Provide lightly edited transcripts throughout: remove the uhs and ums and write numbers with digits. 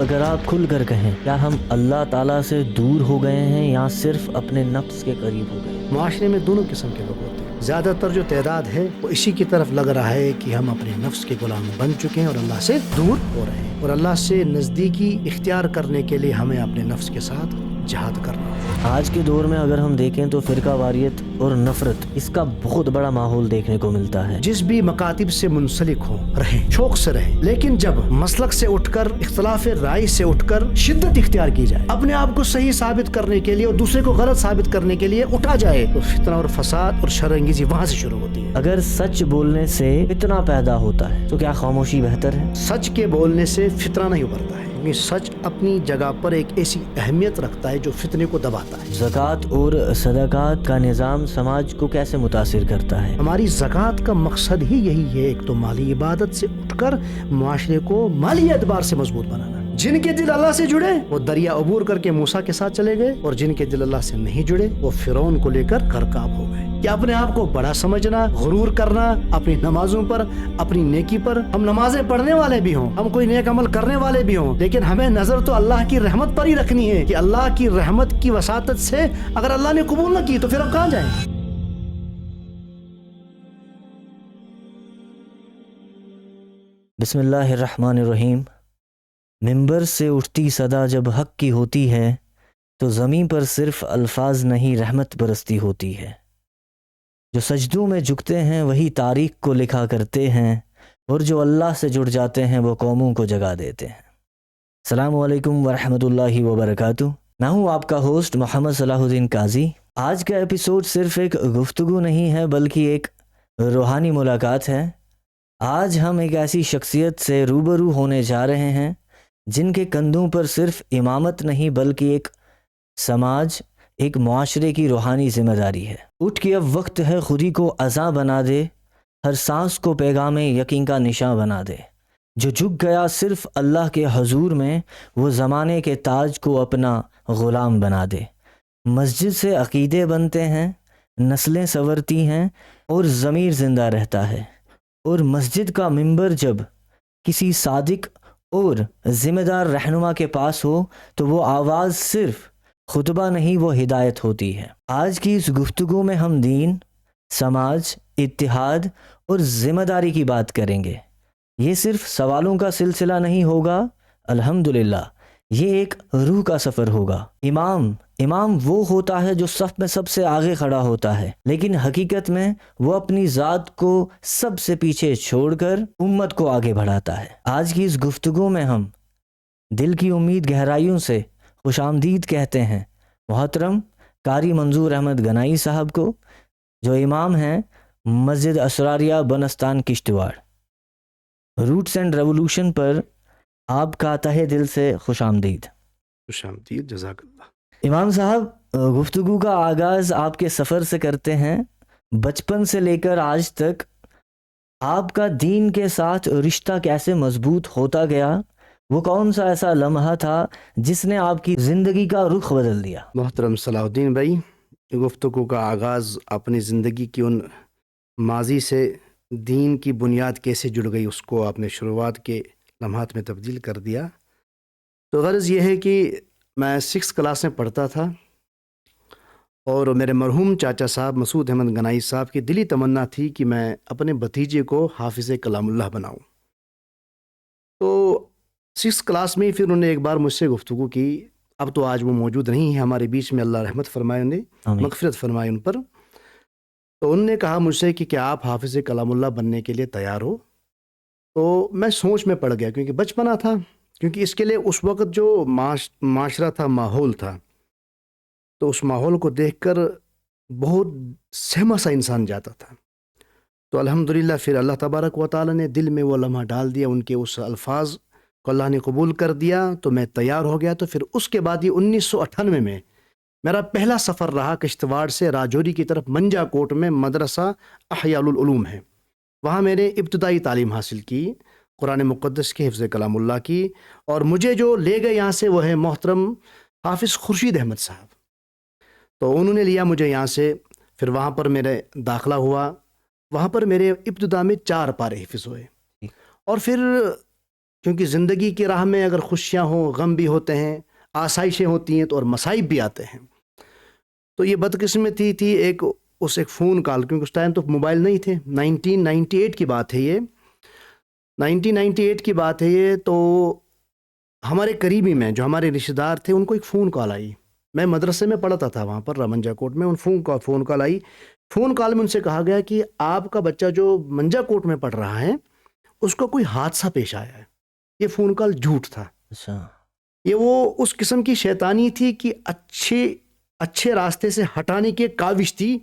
اگر آپ کھل کر کہیں کیا ہم اللہ تعالیٰ سے دور ہو گئے ہیں یا صرف اپنے نفس کے قریب ہو گئے ہیں؟ معاشرے میں دونوں قسم کے لوگ ہوتے ہیں. زیادہ تر جو تعداد ہے وہ اسی کی طرف لگ رہا ہے کہ ہم اپنے نفس کے غلام بن چکے ہیں اور اللہ سے دور ہو رہے ہیں، اور اللہ سے نزدیکی اختیار کرنے کے لیے ہمیں اپنے نفس کے ساتھ جہاد کرنا ہوگا. آج کے دور میں اگر ہم دیکھیں تو فرقہ واریت اور نفرت اس کا بہت بڑا ماحول دیکھنے کو ملتا ہے. جس بھی مکاتب سے منسلک ہو رہیں، شوق سے رہیں، لیکن جب مسلک سے اٹھ کر، اختلاف رائے سے اٹھ کر شدت اختیار کی جائے، اپنے آپ کو صحیح ثابت کرنے کے لیے اور دوسرے کو غلط ثابت کرنے کے لیے اٹھا جائے، تو فتنہ اور فساد اور شر انگیزی وہاں سے شروع ہوتی ہے. اگر سچ بولنے سے فتنہ پیدا ہوتا ہے تو کیا خاموشی بہتر ہے؟ سچ کے بولنے سے فتنہ نہیں ابھرتا ہے، کیونکہ سچ اپنی جگہ پر ایک ایسی اہمیت رکھتا ہے جو فتنے کو دباتا ہے. زکوٰۃ اور صدقات کا نظام سماج کو کیسے متاثر کرتا ہے؟ ہماری زکوٰۃ کا مقصد ہی یہی ہے، ایک تو مالی عبادت سے اٹھ کر معاشرے کو مالی اعتبار سے مضبوط بنانا. جن کے دل اللہ سے جڑے وہ دریا عبور کر کے موسیٰ کے ساتھ چلے گئے، اور جن کے دل اللہ سے نہیں جڑے وہ فرعون کو لے کر غرقاب ہو گئے. کہ اپنے آپ کو بڑا سمجھنا، غرور کرنا اپنی نمازوں پر، اپنی نیکی پر. ہم نمازیں پڑھنے والے بھی ہوں، ہم کوئی نیک عمل کرنے والے بھی ہوں، لیکن ہمیں نظر تو اللہ کی رحمت پر ہی رکھنی ہے کہ اللہ کی رحمت کی وساطت سے اگر اللہ نے قبول نہ کی تو پھر ہم کہاں جائیں؟ بسم اللہ الرحمن الرحیم. منبر سے اٹھتی صدا جب حق کی ہوتی ہے تو زمین پر صرف الفاظ نہیں رحمت برستی ہوتی ہے. جو سجدوں میں جھکتے ہیں وہی تاریخ کو لکھا کرتے ہیں، اور جو اللہ سے جڑ جاتے ہیں وہ قوموں کو جگا دیتے ہیں. السلام علیکم ورحمۃ اللہ وبرکاتہ. میں ہوں آپ کا ہوسٹ محمد صلاح الدین قاضی. آج کا ایپیسوڈ صرف ایک گفتگو نہیں ہے بلکہ ایک روحانی ملاقات ہے. آج ہم ایک ایسی شخصیت سے روبرو ہونے جا رہے ہیں جن کے کندھوں پر صرف امامت نہیں بلکہ ایک سماج، ایک معاشرے کی روحانی ذمہ داری ہے. اٹھ کے اب وقت ہے خودی کو اذاں بنا دے، ہر سانس کو پیغام یقین کا نشاں بنا دے. جو جھک گیا صرف اللہ کے حضور میں وہ زمانے کے تاج کو اپنا غلام بنا دے. مسجد سے عقیدے بنتے ہیں، نسلیں سنورتی ہیں اور ضمیر زندہ رہتا ہے. اور مسجد کا منبر جب کسی صادق اور ذمہ دار رہنما کے پاس ہو تو وہ آواز صرف خطبہ نہیں، وہ ہدایت ہوتی ہے. آج کی اس گفتگو میں ہم دین، سماج، اتحاد اور ذمہ داری کی بات کریں گے. یہ صرف سوالوں کا سلسلہ نہیں ہوگا، الحمدللہ یہ ایک روح کا سفر ہوگا. امام وہ ہوتا ہے جو صف میں سب سے آگے کھڑا ہوتا ہے، لیکن حقیقت میں وہ اپنی ذات کو سب سے پیچھے چھوڑ کر امت کو آگے بڑھاتا ہے. آج کی اس گفتگو میں ہم دل کی امید گہرائیوں سے خوش آمدید کہتے ہیں محترم قاری منظور احمد گنائی صاحب کو، جو امام ہیں مسجد اسراریہ بنستان کشتواڑ. روٹس اینڈ ریولوشن پر آپ کا تہہ دل سے خوش آمدید. خوش آمدید، جزاک اللہ. امام صاحب، گفتگو کا آغاز آپ کے سفر سے کرتے ہیں. بچپن سے لے کر آج تک آپ کا دین کے ساتھ رشتہ کیسے مضبوط ہوتا گیا؟ وہ کون سا ایسا لمحہ تھا جس نے آپ کی زندگی کا رخ بدل دیا؟ محترم صلاح الدین بھائی، گفتگو کا آغاز اپنی زندگی کی ان ماضی سے دین کی بنیاد کیسے جڑ گئی اس کو آپ نے شروعات کے لمحات میں تبدیل کر دیا. تو غرض یہ ہے کہ میں 6 کلاس میں پڑھتا تھا، اور میرے مرحوم چاچا صاحب مسعود احمد گنائی صاحب کی دلی تمنا تھی کہ میں اپنے بھتیجے کو حافظ کلام اللہ بناؤں. تو 6 کلاس میں پھر انہوں نے ایک بار مجھ سے گفتگو کی. اب تو آج وہ موجود نہیں ہے ہمارے بیچ میں، اللہ رحمت فرمائے انہیں، مغفرت فرمائے ان پر. تو انہوں نے کہا مجھ سے کہ کیا آپ حافظ کلام اللہ بننے کے لیے تیار ہو؟ تو میں سوچ میں پڑ گیا، کیونکہ بچپنا تھا، کیونکہ اس کے لیے اس وقت جو معاشرہ تھا، ماحول تھا، تو اس ماحول کو دیکھ کر بہت سہما سا انسان جاتا تھا. تو الحمدللہ پھر اللہ تبارک و تعالیٰ نے دل میں وہ لمحہ ڈال دیا، ان کے اس الفاظ کو اللہ نے قبول کر دیا، تو میں تیار ہو گیا. تو پھر اس کے بعد یہ 1998 میں میرا پہلا سفر رہا کشتواڑ سے راجوری کی طرف. منجا کوٹ میں مدرسہ احیاء العلوم ہے، وہاں میں نے ابتدائی تعلیم حاصل کی قرآن مقدس کے حفظ کلام اللہ کی. اور مجھے جو لے گئے یہاں سے وہ ہے محترم حافظ خورشید احمد صاحب. تو انہوں نے لیا مجھے یہاں سے، پھر وہاں پر میرے داخلہ ہوا. وہاں پر میرے ابتدا میں 4 پارے حفظ ہوئے، اور پھر کیونکہ زندگی کی راہ میں اگر خوشیاں ہوں، غم بھی ہوتے ہیں، آسائشیں ہوتی ہیں تو اور مصائب بھی آتے ہیں. تو یہ بدقسمتی تھی ایک فون کال، کیونکہ اس ٹائم تو موبائل نہیں تھے. 1998 کی بات ہے یہ. 1998 کی بات ہے یہ. تو ہمارے قریبی میں جو ہمارے رشتہ دار تھے ان کو ایک فون کال آئی. میں مدرسے میں پڑھتا تھا وہاں پر رامنجا کوٹ میں. فون کال آئی. فون کال میں ان سے کہا گیا کہ آپ کا بچہ جو منجا کوٹ میں پڑھ رہا ہے اس کو کوئی حادثہ پیش آیا ہے. یہ فون کال جھوٹ تھا. اچھا. یہ وہ اس قسم کی شیطانی تھی کہ اچھے راستے سے ہٹانے کی کاوش تھی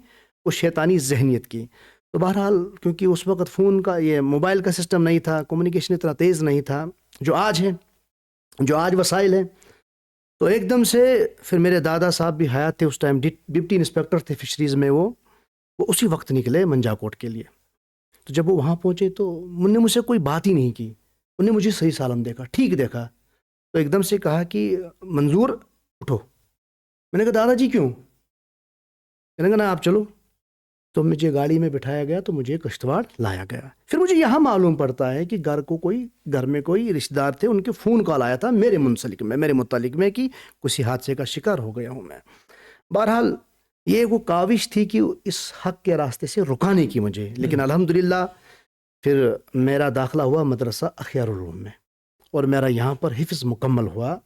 وہ شیطانی ذہنیت کی. تو بہرحال کیونکہ اس وقت فون کا یہ موبائل کا سسٹم نہیں تھا، کمیونیکیشن اتنا تیز نہیں تھا جو آج ہے، جو آج وسائل ہیں. تو ایک دم سے پھر میرے دادا صاحب بھی حیات تھے اس ٹائم، ڈپٹی انسپیکٹر تھے فشریز میں. وہ اسی وقت نکلے منجا کوٹ کے لیے. تو جب وہ وہاں پہنچے تو انہوں نے مجھ سے کوئی بات ہی نہیں کی. انہوں نے مجھے صحیح سالم دیکھا، ٹھیک دیکھا. تو ایک دم سے کہا کہ منظور اٹھو. میں نے کہا دادا جی کیوں؟ میں نے کہا نا آپ چلو. تو مجھے گاڑی میں بٹھایا گیا تو مجھے کشتواڑ لایا گیا. پھر مجھے یہاں معلوم پڑتا ہے کہ گھر میں کوئی رشتہ دار تھے، ان کے فون کال آیا تھا میرے متعلق میں کہ کسی حادثے کا شکار ہو گیا ہوں میں. بہرحال یہ وہ کاوش تھی کہ اس حق کے راستے سے رکانے کی مجھے. لیکن الحمدللہ پھر میرا داخلہ ہوا مدرسہ اخیار العلوم میں اور میرا یہاں پر حفظ مکمل ہوا.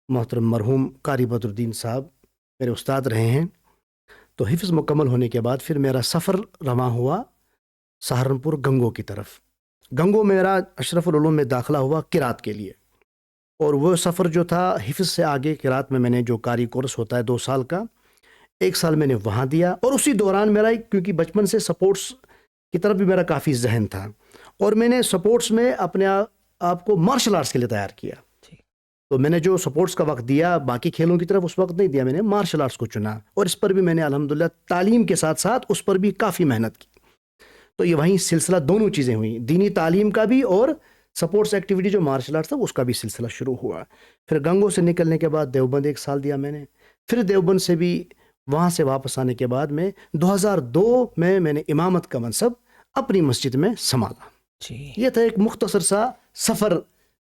محترم مرحوم قاری بدر الدین صاحب میرے استاد رہے ہیں. تو حفظ مکمل ہونے کے بعد پھر میرا سفر رواں ہوا سہارنپور گنگو کی طرف. گنگو میرا اشرف العلوم میں داخلہ ہوا قرات کے لیے. اور وہ سفر جو تھا حفظ سے آگے قرات میں نے جو قاری کورس ہوتا ہے 2 سال کا، 1 سال میں نے وہاں دیا. اور اسی دوران میرا کیونکہ بچپن سے سپورٹس کی طرف بھی میرا کافی ذہن تھا اور میں نے سپورٹس میں اپنے آپ کو مارشل آرٹس کے لیے تیار کیا. تو میں نے جو سپورٹس کا وقت دیا باقی کھیلوں کی طرف اس وقت نہیں دیا، میں نے مارشل آرٹس کو چنا. اور اس پر بھی میں نے الحمدللہ تعلیم کے ساتھ ساتھ اس پر بھی کافی محنت کی. تو یہ وہیں سلسلہ دونوں چیزیں ہوئیں، دینی تعلیم کا بھی اور سپورٹس ایکٹیویٹی جو مارشل آرٹس تھا اس کا بھی سلسلہ شروع ہوا. پھر گنگو سے نکلنے کے بعد دیوبند 1 سال دیا میں نے. پھر دیوبند سے بھی وہاں سے واپس آنے کے بعد میں 2002 میں نے امامت کا منصب اپنی مسجد میں سنبھالا. یہ تھا ایک مختصر سا سفر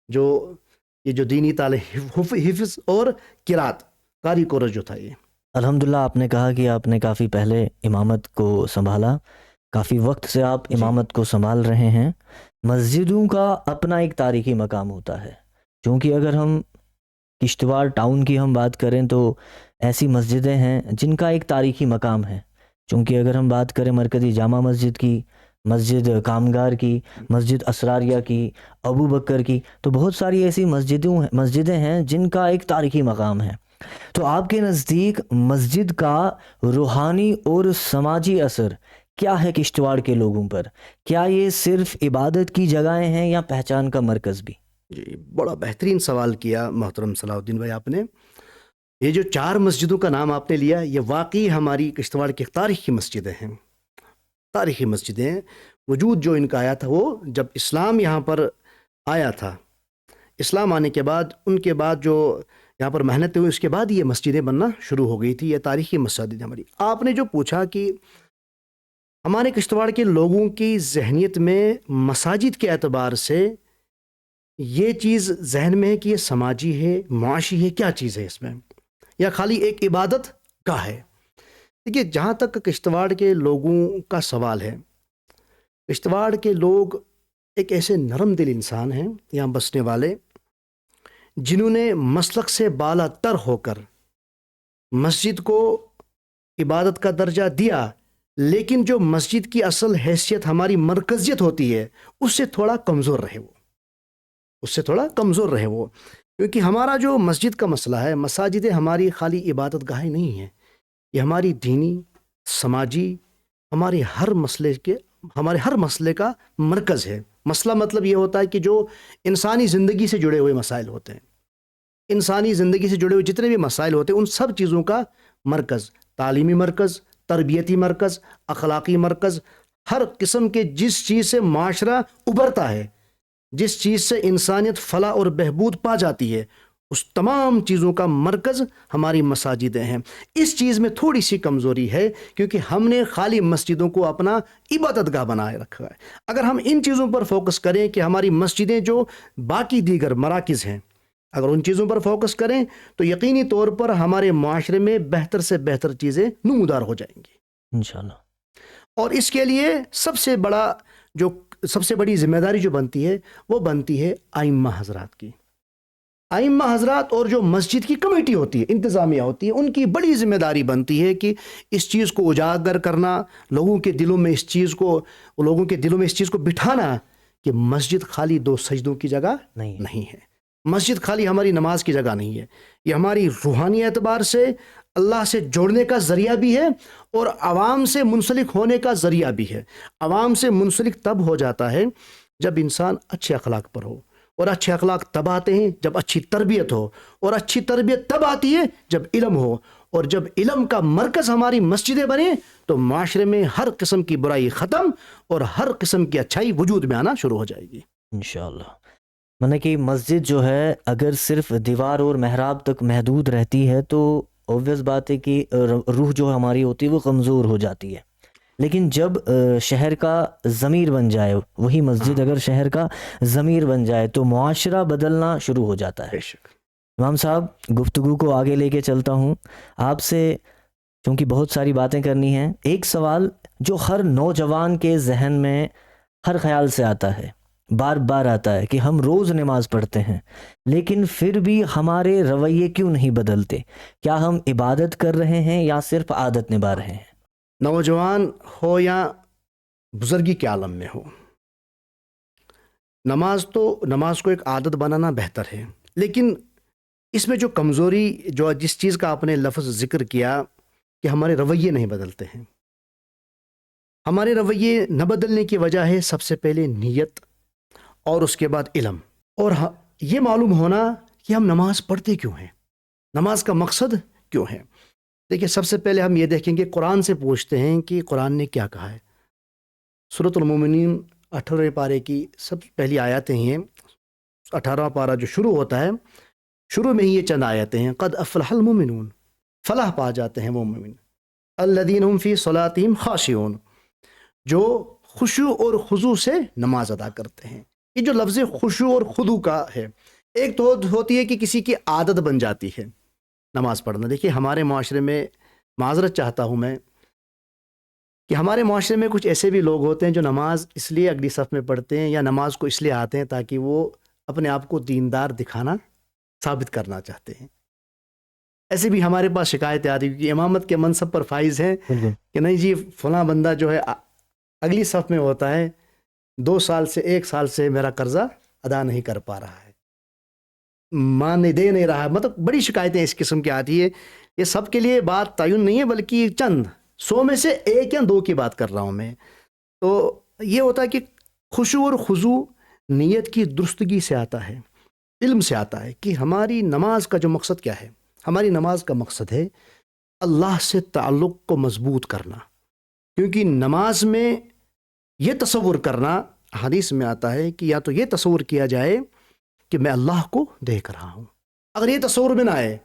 جو دینی تعلیم حفظ اور قرات قاری کورس جو تھا یہ. الحمدللہ آپ نے کہا کہ آپ نے کافی پہلے امامت کو سنبھالا، کافی وقت سے آپ امامت کو سنبھال رہے ہیں. مسجدوں کا اپنا ایک تاریخی مقام ہوتا ہے، چونکہ اگر ہم کشتواڑ ٹاؤن کی ہم بات کریں تو ایسی مسجدیں ہیں جن کا ایک تاریخی مقام ہے. چونکہ اگر ہم بات کریں مرکزی جامع مسجد کی، مسجد کامگار کی، مسجد اسراریہ کی، ابو بکر کی، تو بہت ساری ایسی مسجدیں ہیں جن کا ایک تاریخی مقام ہے. تو آپ کے نزدیک مسجد کا روحانی اور سماجی اثر کیا ہے کشتواڑ کے لوگوں پر؟ کیا یہ صرف عبادت کی جگہیں ہیں یا پہچان کا مرکز بھی؟ جی بڑا بہترین سوال کیا محترم صلاح الدین بھائی آپ نے. یہ جو 4 مسجدوں کا نام آپ نے لیا یہ واقعی ہماری کشتواڑ کی تاریخی مسجدیں ہیں. تاریخی مسجدیں وجود جو ان کا آیا تھا وہ جب اسلام یہاں پر آیا تھا. اسلام آنے کے بعد ان کے بعد جو یہاں پر محنت ہوئی اس کے بعد یہ مسجدیں بننا شروع ہو گئی تھی. یہ تاریخی مساجد ہماری. آپ نے جو پوچھا کہ ہمارے کشتواڑ کے لوگوں کی ذہنیت میں مساجد کے اعتبار سے یہ چیز ذہن میں ہے کہ یہ سماجی ہے، معاشی ہے، کیا چیز ہے اس میں، یا خالی ایک عبادت کا ہے. دیکھیے جہاں تک کشتواڑ کے لوگوں کا سوال ہے، کشتواڑ کے لوگ ایک ایسے نرم دل انسان ہیں یہاں بسنے والے جنہوں نے مسلک سے بالا تر ہو کر مسجد کو عبادت کا درجہ دیا، لیکن جو مسجد کی اصل حیثیت ہماری مرکزیت ہوتی ہے اس سے تھوڑا کمزور رہے وہ. کیونکہ ہمارا جو مسجد کا مسئلہ ہے، مساجد ہماری خالی عبادت گاہیں نہیں ہیں، یہ ہماری دینی، سماجی، ہمارے ہر مسئلے کا مرکز ہے. مسئلہ مطلب یہ ہوتا ہے کہ جو انسانی زندگی سے جڑے ہوئے مسائل ہوتے ہیں، انسانی زندگی سے جڑے ہوئے جتنے بھی مسائل ہوتے ہیں ان سب چیزوں کا مرکز، تعلیمی مرکز، تربیتی مرکز، اخلاقی مرکز، ہر قسم کے جس چیز سے معاشرہ ابھرتا ہے، جس چیز سے انسانیت فلاح اور بہبود پا جاتی ہے اس تمام چیزوں کا مرکز ہماری مساجدیں ہیں. اس چیز میں تھوڑی سی کمزوری ہے کیونکہ ہم نے خالی مسجدوں کو اپنا عبادت گاہ بنائے رکھا ہے. اگر ہم ان چیزوں پر فوکس کریں کہ ہماری مسجدیں جو باقی دیگر مراکز ہیں اگر ان چیزوں پر فوکس کریں تو یقینی طور پر ہمارے معاشرے میں بہتر سے بہتر چیزیں نمودار ہو جائیں گی انشاءاللہ. اور اس کے لیے سب سے بڑی ذمہ داری جو بنتی ہے وہ بنتی ہے ائمہ حضرات کی. ائمہ حضرات اور جو مسجد کی کمیٹی ہوتی ہے انتظامیہ ہوتی ہے ان کی بڑی ذمہ داری بنتی ہے کہ اس چیز کو اجاگر کرنا لوگوں کے دلوں میں اس چیز کو بٹھانا کہ مسجد خالی 2 سجدوں کی جگہ نہیں ہے. مسجد خالی ہماری نماز کی جگہ نہیں ہے. یہ ہماری روحانی اعتبار سے اللہ سے جوڑنے کا ذریعہ بھی ہے اور عوام سے منسلک ہونے کا ذریعہ بھی ہے. عوام سے منسلک تب ہو جاتا ہے جب انسان اچھے اخلاق پر ہو اور اچھے اخلاق تب آتے ہیں جب اچھی تربیت ہو اور اچھی تربیت تب آتی ہے جب علم ہو اور جب علم کا مرکز ہماری مسجدیں بنے تو معاشرے میں ہر قسم کی برائی ختم اور ہر قسم کی اچھائی وجود میں آنا شروع ہو جائے گی انشاءاللہ. مطلب کہ مسجد جو ہے اگر صرف دیوار اور محراب تک محدود رہتی ہے تو اوبویس بات ہے کہ روح جو ہماری ہوتی ہے وہ کمزور ہو جاتی ہے. لیکن جب شہر کا ضمیر بن جائے وہی مسجد اگر شہر کا ضمیر بن جائے تو معاشرہ بدلنا شروع ہو جاتا ہے. بے شک. امام صاحب گفتگو کو آگے لے کے چلتا ہوں آپ سے کیونکہ بہت ساری باتیں کرنی ہیں. ایک سوال جو ہر نوجوان کے ذہن میں ہر خیال سے آتا ہے بار بار آتا ہے کہ ہم روز نماز پڑھتے ہیں لیکن پھر بھی ہمارے رویے کیوں نہیں بدلتے؟ کیا ہم عبادت کر رہے ہیں یا صرف عادت نبھا رہے ہیں؟ نوجوان ہو یا بزرگی کے عالم میں ہو نماز کو ایک عادت بنانا بہتر ہے. لیکن اس میں جو کمزوری جس چیز کا آپ نے لفظ ذکر کیا کہ ہمارے رویے نہیں بدلتے ہیں. ہمارے رویے نہ بدلنے کی وجہ ہے سب سے پہلے نیت اور اس کے بعد علم اور یہ معلوم ہونا کہ ہم نماز پڑھتے کیوں ہیں, نماز کا مقصد کیوں ہے. دیکھیے سب سے پہلے ہم یہ دیکھیں گے قرآن سے پوچھتے ہیں کہ قرآن نے کیا کہا ہے. سورۃ المومنین 18 پارے کی سب پہلی آیاتیں ہیں. 18واں پارہ جو شروع ہوتا ہے شروع میں ہی یہ چند آیتیں ہیں. قد افلح المؤمنون, فلاح پا جاتے ہیں وہ مومن. الذین هم فی صلاتہم خاشعون, جو خشوع اور خضوع سے نماز ادا کرتے ہیں. یہ جو لفظ خشوع اور خضوع کا ہے ایک تو ہوتی ہے کہ کسی کی عادت بن جاتی ہے نماز پڑھنا. دیکھیے ہمارے معاشرے میں معذرت چاہتا ہوں میں کہ ہمارے معاشرے میں کچھ ایسے بھی لوگ ہوتے ہیں جو نماز اس لیے اگلی صف میں پڑھتے ہیں یا نماز کو اس لیے آتے ہیں تاکہ وہ اپنے آپ کو دیندار دکھانا ثابت کرنا چاہتے ہیں. ایسے بھی ہمارے پاس شکایتیں آ رہی ہیں کہ امامت کے منصب پر فائز ہیں کہ نہیں جی فلاں بندہ جو ہے اگلی صف میں ہوتا ہے 2 سال سے 1 سال سے میرا قرضہ ادا نہیں کر پا رہا ہے, دے نہیں رہا. مطلب بڑی شکایتیں اس قسم کی آتی ہے. یہ سب کے لیے بات تعین نہیں ہے بلکہ چند 100 میں سے 1 یا 2 کی بات کر رہا ہوں میں. تو یہ ہوتا ہے کہ خشوع اور خضوع نیت کی درستگی سے آتا ہے, علم سے آتا ہے کہ ہماری نماز کا جو مقصد کیا ہے. ہماری نماز کا مقصد ہے اللہ سے تعلق کو مضبوط کرنا, کیونکہ نماز میں یہ تصور کرنا حدیث میں آتا ہے کہ یا تو یہ تصور کیا جائے کہ میں اللہ کو دیکھ رہا ہوں, اگر یہ تصور میں نہ آئے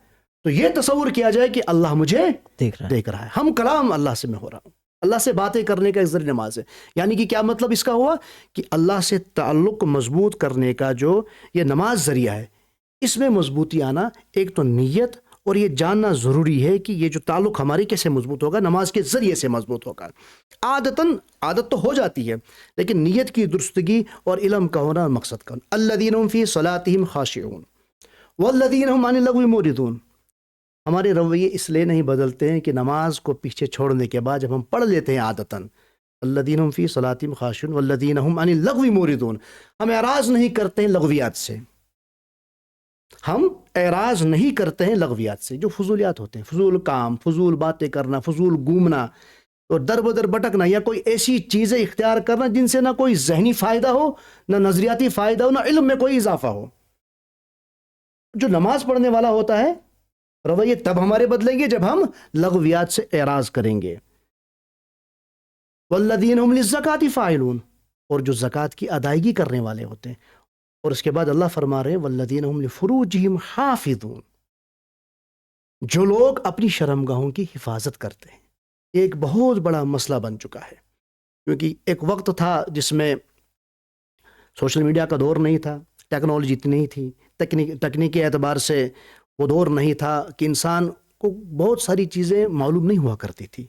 تو یہ تصور کیا جائے کہ اللہ مجھے دیکھ رہا ہے. ہم کلام اللہ سے میں ہو رہا ہوں, اللہ سے باتیں کرنے کا ایک ذریعہ نماز ہے. یعنی کہ کیا مطلب اس کا ہوا کہ اللہ سے تعلق کو مضبوط کرنے کا جو یہ نماز ذریعہ ہے اس میں مضبوطی آنا ایک تو نیت اور یہ جاننا ضروری ہے کہ یہ جو تعلق ہماری کیسے مضبوط ہوگا, نماز کے ذریعے سے مضبوط ہوگا. عادت تو ہو جاتی ہے لیکن نیت کی درستگی اور علم کا ہونا مقصد کا. الذین هم فی صلاتہم خاشعون والذین هم عن اللغو معرضون. ہمارے رویے اس لیے نہیں بدلتے ہیں کہ نماز کو پیچھے چھوڑنے کے بعد جب ہم پڑھ لیتے ہیں عادتاً الذین هم فی صلاتہم خاشعون والذین هم عن اللغو معرضون, ہم اعراض نہیں کرتے ہیں لغویات سے, ہم اعراض نہیں کرتے ہیں لغویات سے جو فضولیات ہوتے ہیں, فضول کام, فضول باتیں کرنا, فضول گھومنا اور در بدر بٹکنا یا کوئی ایسی چیزیں اختیار کرنا جن سے نہ کوئی ذہنی فائدہ ہو, نہ نظریاتی فائدہ ہو, نہ علم میں کوئی اضافہ ہو. جو نماز پڑھنے والا ہوتا ہے رویے تب ہمارے بدلیں گے جب ہم لغویات سے اعراض کریں گے. والذین هم للزکاۃ فاعلون, اور جو زکوٰۃ کی ادائیگی کرنے والے ہوتے ہیں اور اس کے بعد اللہ فرما رہے ہیں والذین هم لفروجہم حافظون، جو لوگ اپنی شرمگاہوں کی حفاظت کرتے ہیں. یہ ایک بہت بڑا مسئلہ بن چکا ہے، کیونکہ ایک وقت تھا جس میں سوشل میڈیا کا دور نہیں تھا، ٹیکنالوجی اتنی نہیں تھی، تکنیکی اعتبار سے وہ دور نہیں تھا کہ انسان کو بہت ساری چیزیں معلوم نہیں ہوا کرتی تھی.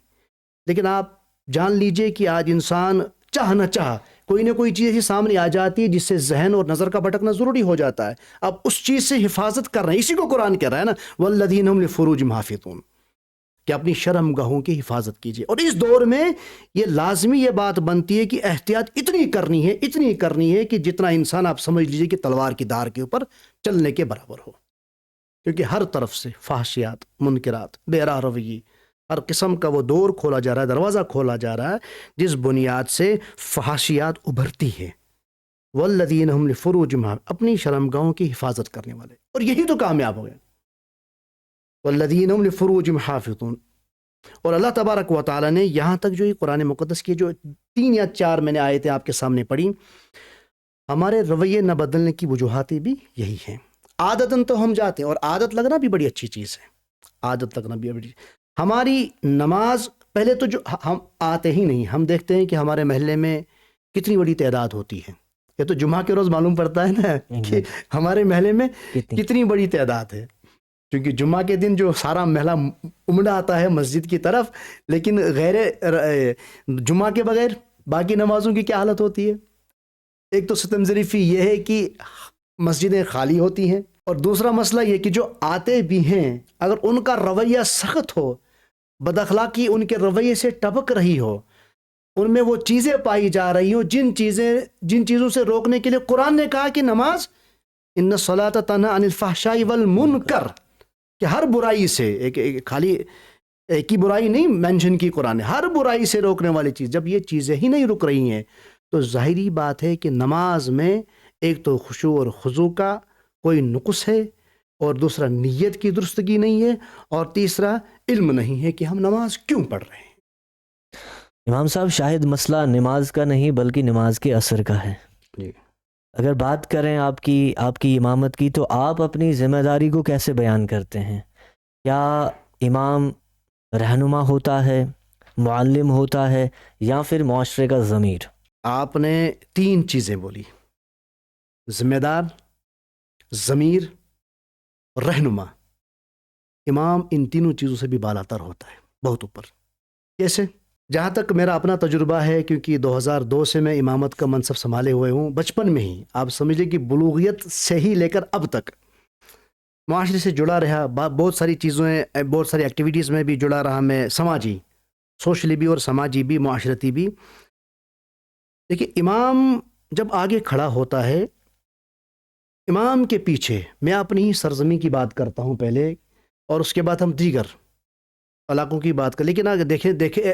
لیکن آپ جان لیجئے کہ آج انسان چاہ نہ چاہ کوئی نہ کوئی چیز ایسی سامنے آ جاتی ہے جس سے ذہن اور نظر کا بھٹکنا ضروری ہو جاتا ہے. اب اس چیز سے حفاظت کر رہے ہیں، اسی کو قرآن کہہ رہا ہے نا والذین هم لفروجہم حافظون، کہ اپنی شرم گاہوں کی حفاظت کیجیے. اور اس دور میں یہ لازمی یہ بات بنتی ہے کہ احتیاط اتنی کرنی ہے کہ جتنا انسان آپ سمجھ لیجیے کہ تلوار کی دھار کے اوپر چلنے کے برابر ہو، کیونکہ ہر طرف سے فحشیات، منکرات، بے راہ روی، ہر قسم کا وہ دور کھولا جا رہا ہے، دروازہ کھولا جا رہا ہے جس بنیاد سے فحشیات ابھرتی ہے. والذین هم لفروجہم، اپنی شرمگاہوں کی حفاظت کرنے والے، اور یہی تو کامیاب ہو گئے. والذین هم لفروجہم حافظون. اور اللہ تبارک و تعالیٰ نے یہاں تک جو یہ قرآن مقدس کی جو 3 یا 4 میں نے آیتیں آپ کے سامنے پڑھی، ہمارے رویے نہ بدلنے کی وجوہاتیں بھی یہی ہیں. عادتاً تو ہم جاتے ہیں، اور عادت لگنا بھی بڑی اچھی چیز ہے، عادت لگنا بھی بڑی. ہماری نماز پہلے تو جو ہم آتے ہی نہیں، ہم دیکھتے ہیں کہ ہمارے محلے میں کتنی بڑی تعداد ہوتی ہے. یہ تو جمعہ کے روز معلوم پڑتا ہے نا کہ ہمارے محلے میں کتنی بڑی تعداد ہے، کیونکہ جمعہ کے دن جو سارا محلہ امڑ آتا ہے مسجد کی طرف. لیکن غیر جمعہ کے بغیر باقی نمازوں کی کیا حالت ہوتی ہے؟ ایک تو ستم ظریفی یہ ہے کہ مسجدیں خالی ہوتی ہیں، اور دوسرا مسئلہ یہ کہ جو آتے بھی ہیں اگر ان کا رویہ سخت ہو، بد اخلاقی ان کے رویے سے ٹپک رہی ہو، ان میں وہ چیزیں پائی جا رہی ہوں جن چیزوں سے روکنے کے لیے قرآن نے کہا کہ نماز ان الصلاۃ تنہی عن الفحشاء والمنکر، کہ ہر برائی سے، خالی ایک ہی برائی نہیں مینشن کی قرآن نے، ہر برائی سے روکنے والی چیز. جب یہ چیزیں ہی نہیں رک رہی ہیں تو ظاہری بات ہے کہ نماز میں ایک تو خشوع اور خضوع کا کوئی نقص ہے، اور دوسرا نیت کی درستگی نہیں ہے، اور تیسرا علم نہیں ہے کہ ہم نماز کیوں پڑھ رہے ہیں. امام صاحب، شاہد مسئلہ نماز کا نہیں بلکہ نماز کے اثر کا ہے. جی. اگر بات کریں آپ کی امامت کی، تو آپ اپنی ذمہ داری کو کیسے بیان کرتے ہیں؟ کیا امام رہنما ہوتا ہے، معلم ہوتا ہے، یا پھر معاشرے کا ضمیر؟ آپ نے 3 چیزیں بولی، ذمہ دار، ضمیر، رہنما. امام ان تینوں چیزوں سے بھی بالاتر ہوتا ہے، بہت اوپر. کیسے؟ جہاں تک میرا اپنا تجربہ ہے، کیونکہ 2002 سے میں امامت کا منصب سنبھالے ہوئے ہوں، بچپن میں ہی آپ سمجھے کہ بلوغیت سے ہی لے کر اب تک معاشرے سے جڑا رہا، بہت ساری چیزیں، بہت ساری ایکٹیویٹیز میں بھی جڑا رہا میں، سماجی، سوشلی بھی اور سماجی بھی، معاشرتی بھی. دیکھیے، امام جب آگے کھڑا ہوتا ہے، امام کے پیچھے میں اپنی ہی سرزمین کی بات کرتا ہوں پہلے، اور اس کے بعد ہم دیگر علاقوں کی بات کریں. لیکن اگر دیکھیں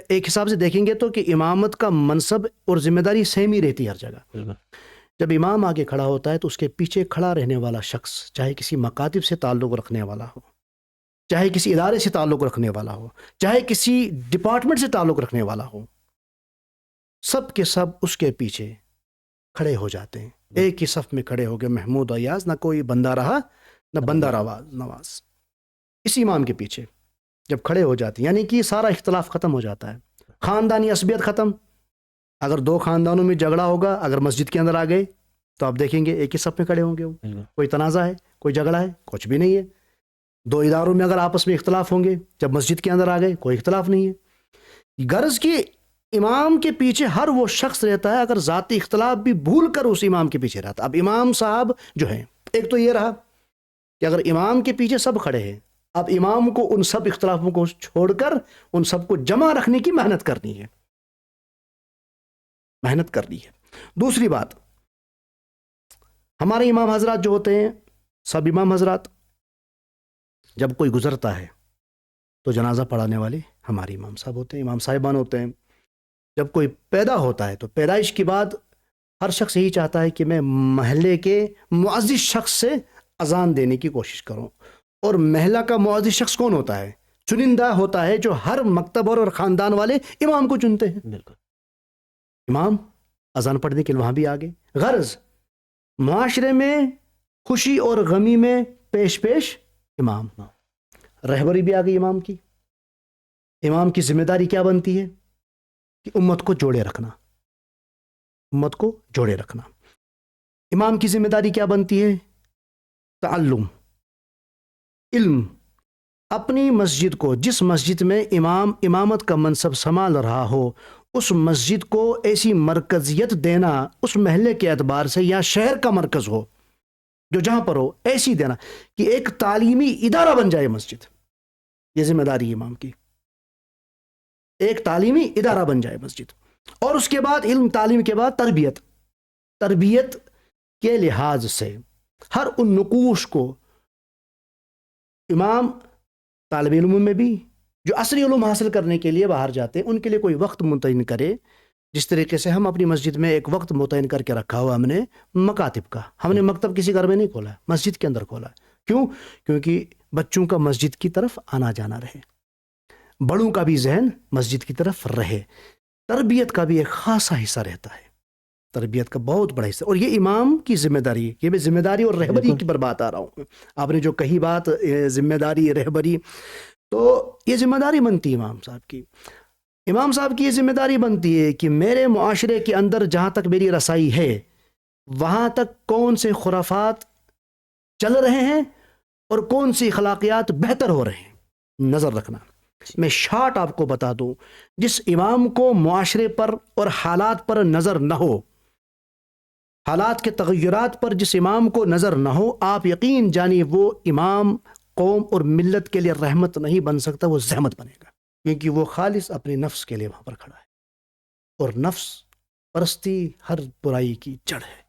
ایک حساب سے دیکھیں گے تو کہ امامت کا منصب اور ذمہ داری سیم ہی رہتی ہے ہر جگہ. جب امام آگے کھڑا ہوتا ہے تو اس کے پیچھے کھڑا رہنے والا شخص، چاہے کسی مکاتب سے تعلق رکھنے والا ہو، چاہے کسی ادارے سے تعلق رکھنے والا ہو، چاہے کسی ڈپارٹمنٹ سے تعلق رکھنے والا ہو، سب کے سب اس کے پیچھے کھڑے ہو جاتے ہیں. ایک ہی صف میں کھڑے ہو گئے، محمود ایاز، نہ کوئی بندہ رہا نہ بندہ نواز. اس امام کے پیچھے جب کھڑے ہو جاتے ہیں، یعنی کہ سارا اختلاف ختم ہو جاتا ہے، خاندانی عصبیت ختم. اگر 2 خاندانوں میں جھگڑا ہوگا، اگر مسجد کے اندر آ گئے تو آپ دیکھیں گے ایک ہی صف میں کھڑے ہوں گے. کوئی تنازع ہے، کوئی جھگڑا ہے، کچھ بھی نہیں ہے. 2 اداروں میں اگر آپس میں اختلاف ہوں گے، جب مسجد کے اندر آ گئے کوئی اختلاف نہیں ہے. غرض کہ امام کے پیچھے ہر وہ شخص رہتا ہے اگر ذاتی اختلاف بھی بھول کر اس امام کے پیچھے رہتا. اب امام صاحب جو ہیں، ایک تو یہ رہا کہ اگر امام کے پیچھے سب کھڑے ہیں، اب امام کو ان سب اختلافوں کو چھوڑ کر ان سب کو جمع رکھنے کی محنت کرنی ہے. دوسری بات، ہمارے امام حضرات جو ہوتے ہیں، سب امام حضرات، جب کوئی گزرتا ہے تو جنازہ پڑھانے والے ہمارے امام صاحب ہوتے ہیں، امام صاحبان ہوتے ہیں. جب کوئی پیدا ہوتا ہے تو پیدائش کے بعد ہر شخص یہی چاہتا ہے کہ میں محلے کے معزز شخص سے اذان دینے کی کوشش کروں. اور محلہ کا معزز شخص کون ہوتا ہے؟ چنندہ ہوتا ہے، جو ہر مکتب اور خاندان والے امام کو چنتے ہیں. بالکل. امام اذان پڑھنے کے لیے وہاں بھی آگے. غرض معاشرے میں خوشی اور غمی میں پیش پیش امام. رہبری بھی آ گئی امام کی. امام کی ذمہ داری کیا بنتی ہے؟ کہ امت کو جوڑے رکھنا، امت کو جوڑے رکھنا. امام کی ذمہ داری کیا بنتی ہے؟ تعلم، علم. اپنی مسجد کو، جس مسجد میں امام امامت کا منصب سنبھال رہا ہو، اس مسجد کو ایسی مرکزیت دینا، اس محلے کے اعتبار سے یا شہر کا مرکز ہو جو جہاں پر ہو، ایسی دینا کہ ایک تعلیمی ادارہ بن جائے مسجد. یہ ذمہ داری ہے امام کی، ایک تعلیمی ادارہ بن جائے مسجد. اور اس کے بعد علم، تعلیم کے بعد تربیت. تربیت کے لحاظ سے ہر ان نقوش کو امام طالب علم میں بھی جو عصری علوم حاصل کرنے کے لیے باہر جاتے ہیں، ان کے لیے کوئی وقت متعین کرے. جس طریقے سے ہم اپنی مسجد میں ایک وقت متعین کر کے رکھا ہوا ہم نے مکاتب کا. ہم نے مکتب کسی گھر میں نہیں کھولا، مسجد کے اندر کھولا. کیوں؟ کیونکہ بچوں کا مسجد کی طرف آنا جانا رہے، بڑوں کا بھی ذہن مسجد کی طرف رہے. تربیت کا بھی ایک خاصا حصہ رہتا ہے، تربیت کا بہت بڑا حصہ. اور یہ امام کی ذمہ داری ہے. یہ میں ذمہ داری اور رہبری کی پر بات آ رہا ہوں. آپ نے جو کہی بات ذمہ داری، رہبری، تو یہ ذمہ داری بنتی ہے امام صاحب کی. امام صاحب کی یہ ذمہ داری بنتی ہے کہ میرے معاشرے کے اندر جہاں تک میری رسائی ہے، وہاں تک کون سے خرافات چل رہے ہیں اور کون سی اخلاقیات بہتر ہو رہے ہیں، نظر رکھنا. میں شارٹ آپ کو بتا دوں، جس امام کو معاشرے پر اور حالات پر نظر نہ ہو، حالات کے تغیرات پر جس امام کو نظر نہ ہو، آپ یقین جانیے وہ امام قوم اور ملت کے لیے رحمت نہیں بن سکتا، وہ زحمت بنے گا. کیونکہ وہ خالص اپنے نفس کے لیے وہاں پر کھڑا ہے، اور نفس پرستی ہر برائی کی جڑ ہے،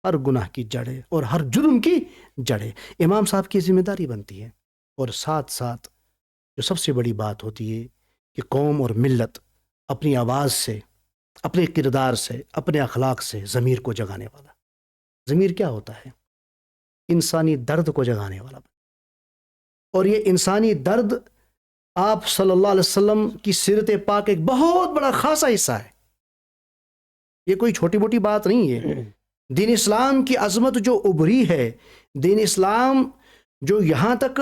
ہر گناہ کی جڑ ہے، اور ہر جرم کی جڑ ہے. امام صاحب کی ذمہ داری بنتی ہے. اور ساتھ ساتھ جو سب سے بڑی بات ہوتی ہے کہ قوم اور ملت اپنی آواز سے، اپنے کردار سے، اپنے اخلاق سے ضمیر کو جگانے والا. ضمیر کیا ہوتا ہے؟ انسانی درد کو جگانے والا. اور یہ انسانی درد آپ صلی اللہ علیہ وسلم کی سیرت پاک ایک بہت بڑا خاصا حصہ ہے. یہ کوئی چھوٹی موٹی بات نہیں ہے. دین اسلام کی عظمت جو ابھری ہے، دین اسلام جو یہاں تک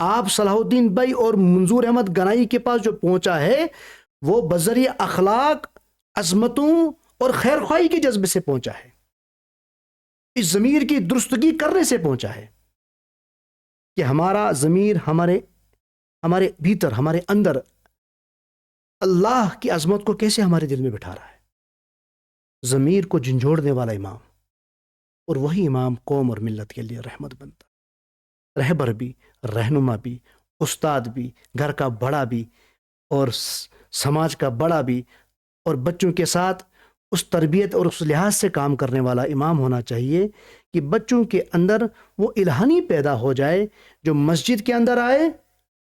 آپ صلاح الدین بھائی اور منظور احمد گنائی کے پاس جو پہنچا ہے، وہ بذریعہ اخلاق، عظمتوں اور خیر خواہی کے جذبے سے پہنچا ہے. اس ضمیر کی درستگی کرنے سے پہنچا ہے کہ ہمارا ضمیر ہمارے بھیتر، ہمارے اندر اللہ کی عظمت کو کیسے ہمارے دل میں بٹھا رہا ہے. ضمیر کو جھنجھوڑنے والا امام، اور وہی امام قوم اور ملت کے لیے رحمت بنتا، رہبر بھی، رہنما بھی، استاد بھی، گھر کا بڑا بھی اور سماج کا بڑا بھی، اور بچوں کے ساتھ اس تربیت اور اس لحاظ سے کام کرنے والا امام ہونا چاہیے کہ بچوں کے اندر وہ الہانی پیدا ہو جائے، جو مسجد کے اندر آئے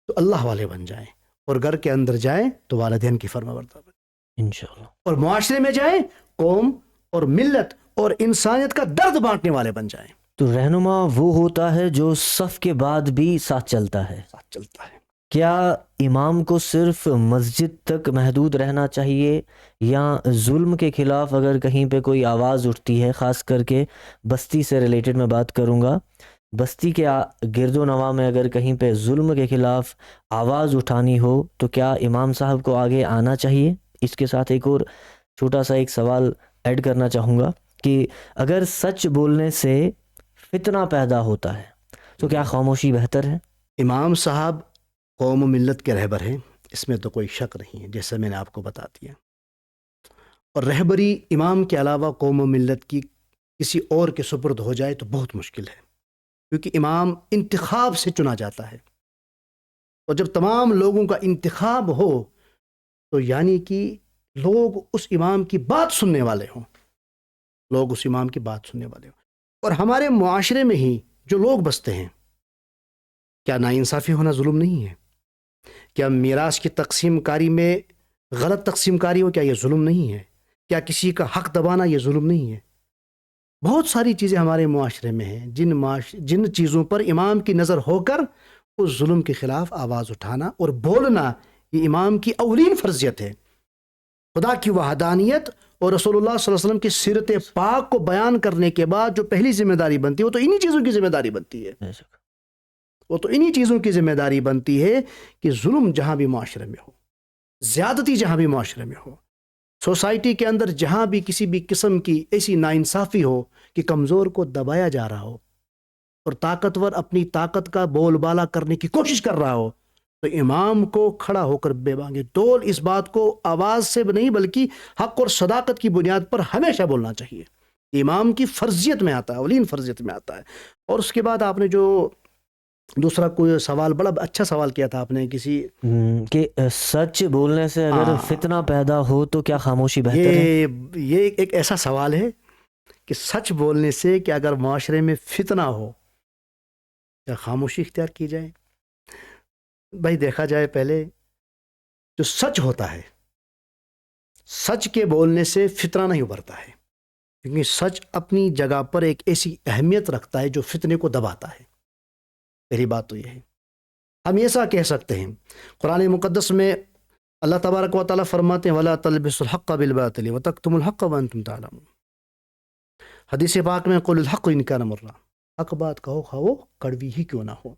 تو اللہ والے بن جائیں، اور گھر کے اندر جائیں تو والدین کی فرمانبردار بن، انشاءاللہ، اور معاشرے میں جائیں قوم اور ملت اور انسانیت کا درد بانٹنے والے بن جائیں. تو رہنما وہ ہوتا ہے جو صف کے بعد بھی ساتھ چلتا ہے. کیا امام کو صرف مسجد تک محدود رہنا چاہیے، یا ظلم کے خلاف اگر کہیں پہ کوئی آواز اٹھتی ہے، خاص کر کے بستی سے ریلیٹڈ میں بات کروں گا، بستی کے گرد و نواح میں اگر کہیں پہ ظلم کے خلاف آواز اٹھانی ہو تو کیا امام صاحب کو آگے آنا چاہیے؟ اس کے ساتھ ایک اور چھوٹا سا ایک سوال ایڈ کرنا چاہوں گا کہ اگر سچ بولنے سے فتنہ پیدا ہوتا ہے تو کیا خاموشی بہتر ہے؟ امام صاحب قوم و ملت کے رہبر ہیں، اس میں تو کوئی شک نہیں ہے، جیسے میں نے آپ کو بتا دیا. اور رہبری امام کے علاوہ قوم و ملت کی کسی اور کے سپرد ہو جائے تو بہت مشکل ہے، کیونکہ امام انتخاب سے چنا جاتا ہے. اور جب تمام لوگوں کا انتخاب ہو تو یعنی کہ لوگ اس امام کی بات سننے والے ہوں، لوگ اس امام کی بات سننے والے ہوں. اور ہمارے معاشرے میں ہی جو لوگ بستے ہیں، کیا ناانصافی ہونا ظلم نہیں ہے؟ کیا میراث کی تقسیم کاری میں غلط تقسیم کاری ہو، کیا یہ ظلم نہیں ہے؟ کیا کسی کا حق دبانا یہ ظلم نہیں ہے؟ بہت ساری چیزیں ہمارے معاشرے میں ہیں جن چیزوں پر امام کی نظر ہو کر اس ظلم کے خلاف آواز اٹھانا اور بولنا، یہ امام کی اولین فرضیت ہے. خدا کی وحدانیت اور رسول اللہ صلی اللہ علیہ وسلم کی سیرت پاک کو بیان کرنے کے بعد جو پہلی ذمہ داری بنتی ہے وہ تو انہی چیزوں کی ذمہ داری بنتی ہے، بے شک۔ وہ تو انہی چیزوں کی ذمہ داری بنتی ہے کہ ظلم جہاں بھی معاشرے میں ہو، زیادتی جہاں بھی معاشرے میں ہو، سوسائٹی کے اندر جہاں بھی کسی بھی قسم کی ایسی ناانصافی ہو کہ کمزور کو دبایا جا رہا ہو اور طاقتور اپنی طاقت کا بول بالا کرنے کی کوشش کر رہا ہو، تو امام کو کھڑا ہو کر بے بانگِ ڈول اس بات کو آواز سے نہیں بلکہ حق اور صداقت کی بنیاد پر ہمیشہ بولنا چاہیے۔ امام کی فرضیت میں آتا ہے، اولین فرضیت میں آتا ہے۔ اور اس کے بعد آپ نے جو دوسرا کوئی سوال، بڑا اچھا سوال کیا تھا آپ نے کسی کہ سچ بولنے سے اگر ہاں، فتنہ پیدا ہو تو کیا خاموشی بہتر ہے؟ یہ ایک ایسا سوال ہے کہ سچ بولنے سے کہ اگر معاشرے میں فتنہ ہو کیا خاموشی اختیار کی جائے؟ بھائی دیکھا جائے، پہلے جو سچ ہوتا ہے، سچ کے بولنے سے فتنہ نہیں ابھرتا ہے، کیونکہ سچ اپنی جگہ پر ایک ایسی اہمیت رکھتا ہے جو فتنے کو دباتا ہے۔ پہلی بات تو یہ ہے۔ ہم ایسا کہہ سکتے ہیں، قرآن مقدس میں اللہ تبارک و تعالیٰ فرماتے ہیں وَلَا تَلْبِسُوا الْحَقَّ بِالْبَاطِلِ وَتَكْتُمُوا الْحَقَّ وَأَنْتُمْ تَعْلَمُونَ۔ حدیث پاک میں قُلِ الْحَقُّ إِنْ كَانَ مُرًّا، حق بات کہو خواہ وہ کڑوی ہی کیوں نہ ہو۔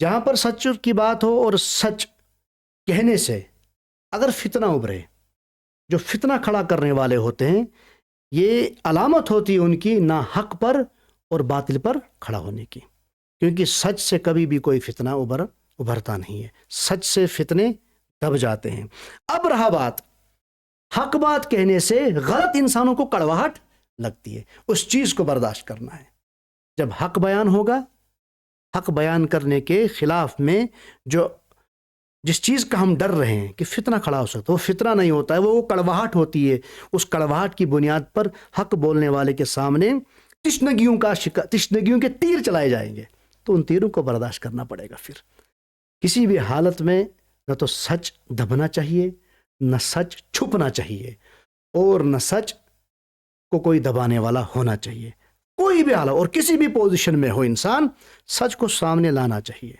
جہاں پر سچ کی بات ہو اور سچ کہنے سے اگر فتنہ ابھرے، جو فتنہ کھڑا کرنے والے ہوتے ہیں، یہ علامت ہوتی ہے ان کی نہ حق پر اور باطل پر کھڑا ہونے کی، کیونکہ سچ سے کبھی بھی کوئی فتنہ ابھرتا نہیں ہے، سچ سے فتنے دب جاتے ہیں۔ اب رہا بات، حق بات کہنے سے غلط انسانوں کو کڑواہٹ لگتی ہے، اس چیز کو برداشت کرنا ہے۔ جب حق بیان ہوگا، حق بیان کرنے کے خلاف میں جس چیز کا ہم ڈر رہے ہیں کہ فتنہ کھڑا ہو سکتا ہے، وہ فتنہ نہیں ہوتا ہے، وہ کڑواہٹ ہوتی ہے۔ اس کڑواہٹ کی بنیاد پر حق بولنے والے کے سامنے تشنگیوں کے تیر چلائے جائیں گے، تو ان تیروں کو برداشت کرنا پڑے گا۔ پھر کسی بھی حالت میں نہ تو سچ دبنا چاہیے، نہ سچ چھپنا چاہیے، اور نہ سچ کو کوئی دبانے والا ہونا چاہیے۔ کوئی بھی حالت اور کسی بھی پوزیشن میں ہو، انسان سچ کو سامنے لانا چاہیے،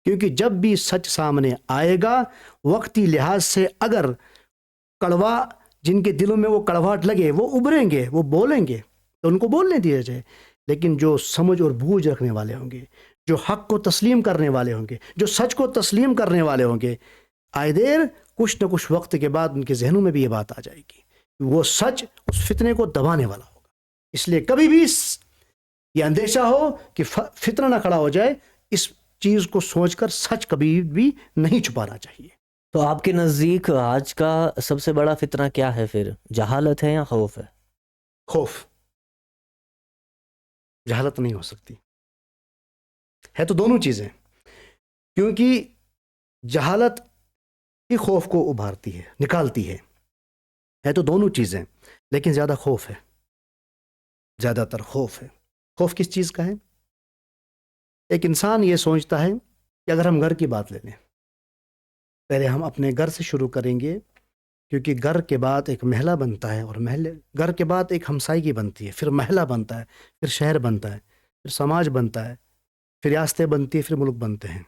کیونکہ جب بھی سچ سامنے آئے گا، وقتی لحاظ سے اگر کڑوا جن کے دلوں میں وہ کڑواہٹ لگے وہ ابھریں گے، وہ بولیں گے، تو ان کو بولنے دیا جائے۔ لیکن جو سمجھ اور بوجھ رکھنے والے ہوں گے، جو حق کو تسلیم کرنے والے ہوں گے، جو سچ کو تسلیم کرنے والے ہوں گے، آئے دیر کچھ نہ کچھ وقت کے بعد ان کے ذہنوں میں بھی یہ بات آ جائے گی، وہ سچ اس فتنے کو دبانے والا ہوگا۔ اس لیے کبھی بھی یہ اندیشہ ہو کہ فتنہ نہ کھڑا ہو جائے، اس چیز کو سوچ کر سچ کبھی بھی نہیں چھپانا چاہیے۔ تو آپ کے نزدیک آج کا سب سے بڑا فتنہ کیا ہے پھر؟ جہالت ہے یا خوف ہے؟ خوف، جہالت نہیں ہو سکتی، ہے تو دونوں چیزیں، کیونکہ جہالت ہی خوف کو ابھارتی ہے، نکالتی ہے تو دونوں چیزیں، لیکن زیادہ خوف ہے، زیادہ تر خوف ہے۔ خوف کس چیز کا ہے؟ ایک انسان یہ سوچتا ہے کہ اگر ہم گھر کی بات لے لیں، پہلے ہم اپنے گھر سے شروع کریں گے، کیونکہ گھر کے بعد ایک محلہ بنتا ہے، اور گھر کے بعد ایک ہمسائیگی بنتی ہے، پھر محلہ بنتا ہے، پھر شہر بنتا ہے، پھر سماج بنتا ہے، پھر ریاستیں بنتی ہیں، پھر ملک بنتے ہیں۔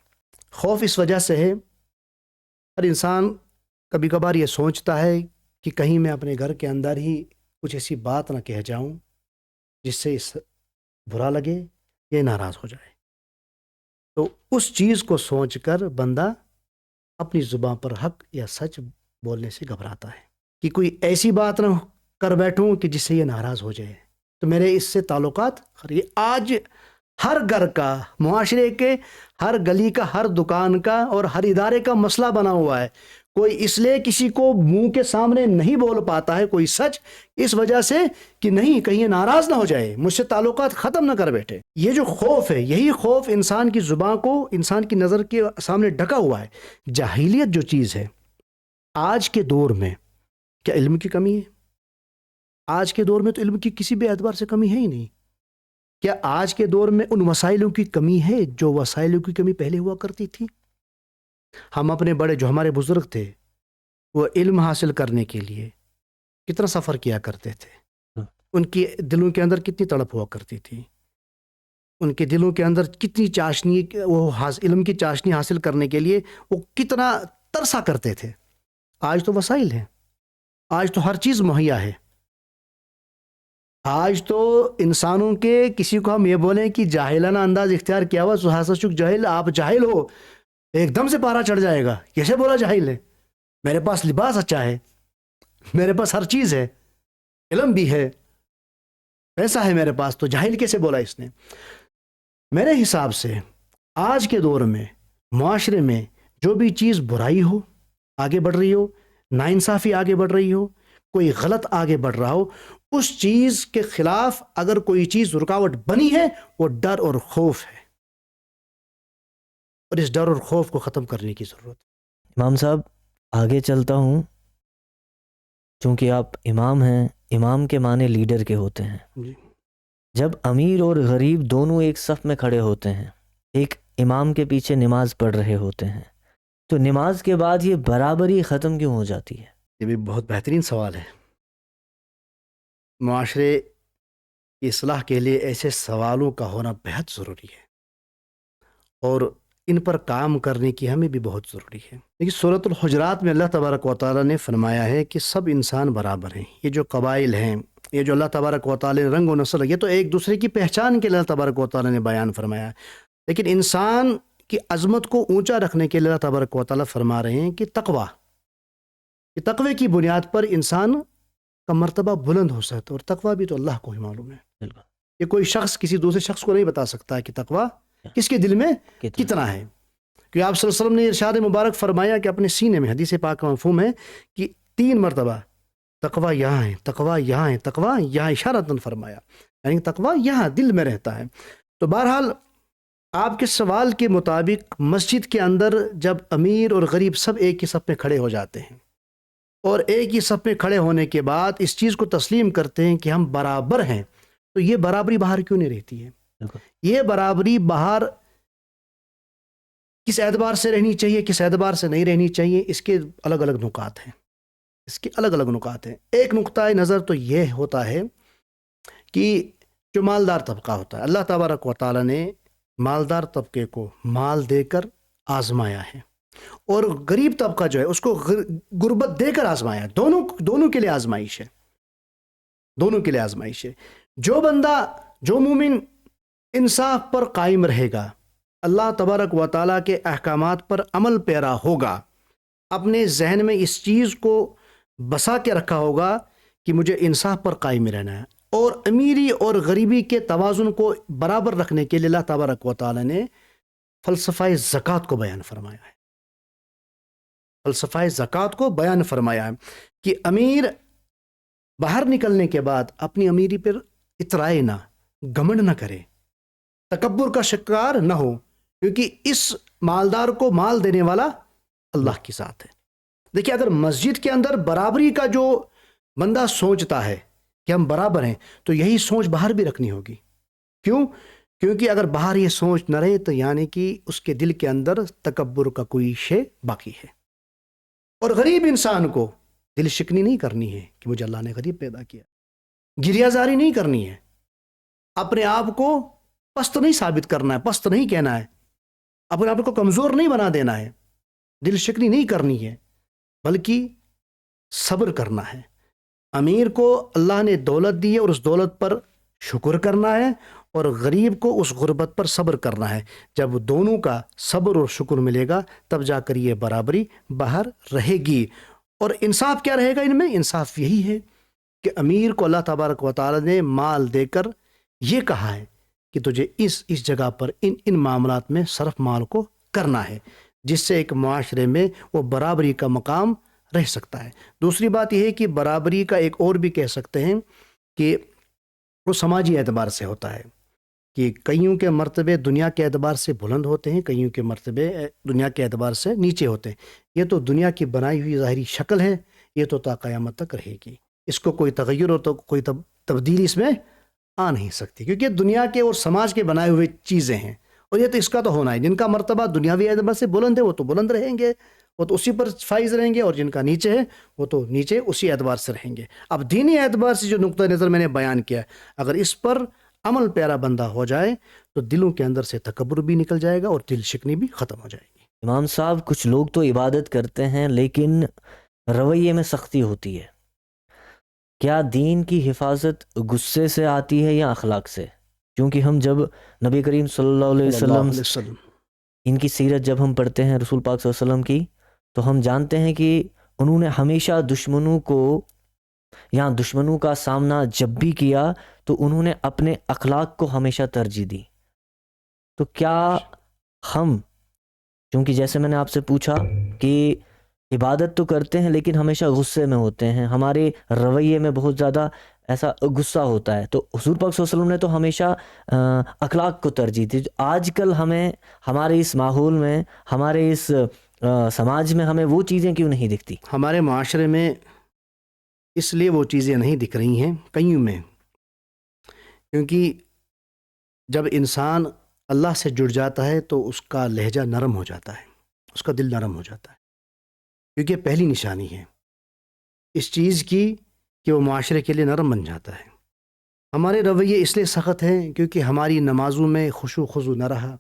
خوف اس وجہ سے ہے، ہر انسان کبھی کبھار یہ سوچتا ہے کہ کہیں میں اپنے گھر کے اندر ہی کچھ ایسی بات نہ کہہ جاؤں جس سے اس برا لگے یا ناراض ہو جائے، تو اس چیز کو سوچ کر بندہ اپنی زبان پر حق یا سچ بولنے سے گھبراتا ہے کہ کوئی ایسی بات نہ کر بیٹھوں کہ جس سے یہ ناراض ہو جائے، تو میرے اس سے تعلقات آج ہر گھر کا، معاشرے کے ہر گلی کا، ہر دکان کا اور ہر ادارے کا مسئلہ بنا ہوا ہے۔ کوئی اس لیے کسی کو منہ کے سامنے نہیں بول پاتا ہے کوئی سچ، اس وجہ سے کہ نہیں کہیں یہ ناراض نہ ہو جائے، مجھ سے تعلقات ختم نہ کر بیٹھے۔ یہ جو خوف ہے، یہی خوف انسان کی زبان کو انسان کی نظر کے سامنے ڈھکا ہوا ہے۔ جاہلیت جو چیز ہے، آج کے دور میں کیا علم کی کمی ہے؟ آج کے دور میں تو علم کی کسی بھی اعتبار سے کمی ہے ہی نہیں۔ کیا آج کے دور میں ان وسائلوں کی کمی ہے جو وسائلوں کی کمی پہلے ہوا کرتی تھی؟ ہم اپنے جو ہمارے بزرگ تھے، وہ علم حاصل کرنے کے لیے کتنا سفر کیا کرتے تھے، ان کی دلوں کے اندر کتنی تڑپ ہوا کرتی تھی، ان کے دلوں کے اندر کتنی چاشنی، وہ علم کی چاشنی حاصل کرنے کے لیے وہ کتنا ترسا کرتے تھے۔ آج تو وسائل ہیں، آج تو ہر چیز مہیا ہے. آج تو انسانوں کے کسی کو ہم یہ بولیں کہ جاہلانہ انداز اختیار کیا ہوا سہاسا چک جاہل، آپ جاہل ہو، ایک دم سے پارا چڑھ جائے گا. کیسے بولا جاہل ہے؟ میرے پاس لباس اچھا ہے، میرے پاس ہر چیز ہے، علم بھی ہے، پیسہ ہے میرے پاس، تو جاہل کیسے بولا اس نے؟ میرے حساب سے آج کے دور میں معاشرے میں جو بھی چیز برائی ہو، آگے بڑھ رہی ہو، ناانصافی آگے بڑھ رہی ہو، کوئی غلط آگے بڑھ رہا ہو، اس چیز کے خلاف اگر کوئی چیز رکاوٹ بنی ہے، وہ ڈر اور خوف ہے، اور اس ڈر اور خوف کو ختم کرنے کی ضرورت ہے. امام صاحب آگے چلتا ہوں، چونکہ آپ امام ہیں، امام کے معنی لیڈر کے ہوتے ہیں. جی. جب امیر اور غریب دونوں ایک صف میں کھڑے ہوتے ہیں، ایک امام کے پیچھے نماز پڑھ رہے ہوتے ہیں، تو نماز کے بعد یہ برابری ختم کیوں ہو جاتی ہے؟ یہ بھی بہت بہترین سوال ہے. معاشرے کی اصلاح کے لیے ایسے سوالوں کا ہونا بہت ضروری ہے، اور ان پر کام کرنے کی ہمیں بھی بہت ضروری ہے. لیکن سورۃ الحجرات میں اللہ تبارک و تعالیٰ نے فرمایا ہے کہ سب انسان برابر ہیں. یہ جو قبائل ہیں، یہ جو اللہ تبارک و تعالیٰ نے رنگ و نسل، یہ تو ایک دوسرے کی پہچان کے لیے اللہ تبارک و تعالیٰ نے بیان فرمایا ہے. لیکن انسان کی عظمت کو اونچا رکھنے کے لیے اللہ تبارک و تعالیٰ فرما رہے ہیں کہ تقوی کی بنیاد پر انسان کا مرتبہ بلند ہو سکتا ہے، اور تقوی بھی تو اللہ کو ہی معلوم ہے. بالکل. یہ کوئی شخص کسی دوسرے شخص کو نہیں بتا سکتا کہ تقوی کس کے دل میں کتنا ہے. کہ آپ صلی اللہ علیہ وسلم نے ارشاد مبارک فرمایا کہ اپنے سینے میں، حدیث پاک کا مفہوم ہے کہ 3 مرتبہ تقوی یہاں ہے، تقوی یہاں ہے، تقوی یہاں، اشارتاً فرمایا، یعنی تقوی یہاں دل میں رہتا ہے. تو بہرحال آپ کے سوال کے مطابق مسجد کے اندر جب امیر اور غریب سب ایک ہی صف میں کھڑے ہو جاتے ہیں، اور ایک ہی صف میں کھڑے ہونے کے بعد اس چیز کو تسلیم کرتے ہیں کہ ہم برابر ہیں، تو یہ برابری باہر کیوں نہیں رہتی ہے؟ یہ برابری باہر کس اعتبار سے رہنی چاہیے، کس اعتبار سے نہیں رہنی چاہیے، اس کے الگ الگ نکات ہیں. ایک نقطۂ نظر تو یہ ہوتا ہے کہ جو مالدار طبقہ ہوتا ہے، اللہ تبارک و تعالیٰ نے مالدار طبقے کو مال دے کر آزمایا ہے، اور غریب طبقہ جو ہے اس کو غربت دے کر آزمایا ہے. دونوں کے لیے آزمائش ہے، دونوں کے لیے آزمائش ہے. جو بندہ، جو مومن انصاف پر قائم رہے گا، اللہ تبارک و تعالیٰ کے احکامات پر عمل پیرا ہوگا، اپنے ذہن میں اس چیز کو بسا کے رکھا ہوگا کہ مجھے انصاف پر قائم رہنا ہے، اور امیری اور غریبی کے توازن کو برابر رکھنے کے لیے اللہ تبارک و تعالیٰ نے فلسفہ زکوٰۃ کو بیان فرمایا ہے. فلسفہ زکوٰۃ کو بیان فرمایا ہے کہ امیر باہر نکلنے کے بعد اپنی امیری پر اترائے نہ، گھمنڈ نہ کرے، تکبر کا شکار نہ ہو، کیونکہ اس مالدار کو مال دینے والا اللہ کی ذات ہے. دیکھیے، اگر مسجد کے اندر برابری کا جو بندہ سوچتا ہے کہ ہم برابر ہیں، تو یہی سوچ باہر بھی رکھنی ہوگی. کیوں؟ کیونکہ اگر باہر یہ سوچ نہ رہے تو یعنی کہ اس کے دل کے اندر تکبر کا کوئی شے باقی ہے. اور غریب انسان کو دل شکنی نہیں کرنی ہے کہ مجھے اللہ نے غریب پیدا کیا، گریہ زاری نہیں کرنی ہے، اپنے آپ کو پست نہیں ثابت کرنا ہے، پست نہیں کہنا ہے، اپنے آپ کو کمزور نہیں بنا دینا ہے، دل شکنی نہیں کرنی ہے، بلکہ صبر کرنا ہے. امیر کو اللہ نے دولت دی ہے اور اس دولت پر شکر کرنا ہے، اور غریب کو اس غربت پر صبر کرنا ہے. جب دونوں کا صبر اور شکر ملے گا تب جا کر یہ برابری باہر رہے گی. اور انصاف کیا رہے گا ان میں؟ انصاف یہی ہے کہ امیر کو اللہ تبارک و تعالی نے مال دے کر یہ کہا ہے کہ تجھے اس جگہ پر ان معاملات میں صرف مال کو کرنا ہے، جس سے ایک معاشرے میں وہ برابری کا مقام رہ سکتا ہے. دوسری بات یہ ہے کہ برابری کا ایک اور بھی کہہ سکتے ہیں کہ وہ سماجی اعتبار سے ہوتا ہے، کہ کئیوں کے مرتبے دنیا کے اعتبار سے بلند ہوتے ہیں، کئیوں کے مرتبے دنیا کے اعتبار سے نیچے ہوتے ہیں. یہ تو دنیا کی بنائی ہوئی ظاہری شکل ہے، یہ تو تا قیامت تک رہے گی، اس کو کوئی تغیر اور تو کوئی تبدیلی اس میں آ نہیں سکتی، کیونکہ دنیا کے اور سماج کے بنائے ہوئے چیزیں ہیں، اور یہ تو اس کا تو ہونا ہے. جن کا مرتبہ دنیاوی اعتبار سے بلند ہے وہ تو بلند رہیں گے، وہ تو اسی پر فائز رہیں گے، اور جن کا نیچے ہے وہ تو نیچے اسی اعتبار سے رہیں گے. اب دینی اعتبار سے جو نقطہ نظر میں نے بیان کیا، اگر اس پر عمل پیرا بندہ ہو جائے تو دلوں کے اندر سے تکبر بھی نکل جائے گا اور دل شکنی بھی ختم ہو جائے گی. امام صاحب، کچھ لوگ تو عبادت کرتے ہیں لیکن رویے میں سختی ہوتی ہے. کیا دین کی حفاظت غصے سے آتی ہے یا اخلاق سے؟ کیونکہ ہم جب نبی کریم صلی اللہ علیہ صلی اللہ وسلم علیہ وسلم ان کی سیرت جب ہم پڑھتے ہیں رسول پاک صلی اللہ علیہ وسلم کی، تو ہم جانتے ہیں کہ انہوں نے ہمیشہ دشمنوں کو یا دشمنوں کا سامنا جب بھی کیا تو انہوں نے اپنے اخلاق کو ہمیشہ ترجیح دی۔ تو کیا ہم، کیونکہ جیسے میں نے آپ سے پوچھا کہ عبادت تو کرتے ہیں لیکن ہمیشہ غصے میں ہوتے ہیں، ہمارے رویے میں بہت زیادہ ایسا غصہ ہوتا ہے، تو حضور پاک صلی اللہ علیہ وسلم نے تو ہمیشہ اخلاق کو ترجیح دی۔ آج کل ہمیں ہمارے اس ماحول میں، ہمارے اس سماج میں ہمیں وہ چیزیں کیوں نہیں دکھتی؟ ہمارے معاشرے میں اس لیے وہ چیزیں نہیں دکھ رہی ہیں کئیوں میں، کیونکہ جب انسان اللہ سے جڑ جاتا ہے تو اس کا لہجہ نرم ہو جاتا ہے، اس کا دل نرم ہو جاتا ہے، کیونکہ پہلی نشانی ہے اس چیز کی کہ وہ معاشرے کے لیے نرم بن جاتا ہے۔ ہمارے رویے اس لیے سخت ہیں کیونکہ ہماری نمازوں میں خشوع و خضوع نہ رہا،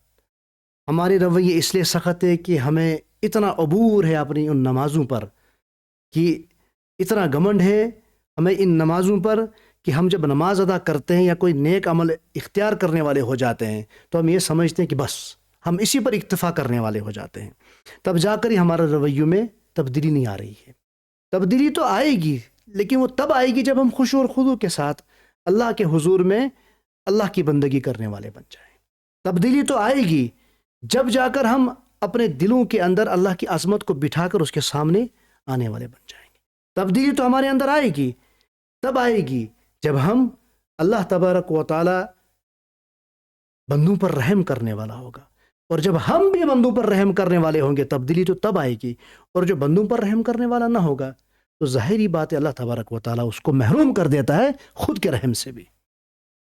ہمارے رویے اس لیے سخت ہے کہ ہمیں اتنا عبور ہے اپنی ان نمازوں پر، کہ اتنا گھمنڈ ہے ہمیں ان نمازوں پر کہ ہم جب نماز ادا کرتے ہیں یا کوئی نیک عمل اختیار کرنے والے ہو جاتے ہیں تو ہم یہ سمجھتے ہیں کہ بس ہم اسی پر اکتفا کرنے والے ہو جاتے ہیں، تب جا کر ہی ہمارے رویوں میں تبدیلی نہیں آ رہی ہے۔ تبدیلی تو آئے گی لیکن وہ تب آئے گی جب ہم خشوع اور خضوع کے ساتھ اللہ کے حضور میں اللہ کی بندگی کرنے والے بن جائیں۔ تبدیلی تو آئے گی جب جا کر ہم اپنے دلوں کے اندر اللہ کی عظمت کو بٹھا کر اس کے سامنے آنے والے بن جائیں گے۔ تبدیلی تو ہمارے اندر آئے گی، تب آئے گی جب ہم اللہ تبارک و تعالی بندوں پر رحم کرنے والا ہوگا، اور جب ہم بھی بندوں پر رحم کرنے والے ہوں گے تبدیلی تو تب آئے گی، اور جو بندوں پر رحم کرنے والا نہ ہوگا تو ظاہری بات ہے اللہ تبارک و تعالی اس کو محروم کر دیتا ہے خود کے رحم سے بھی۔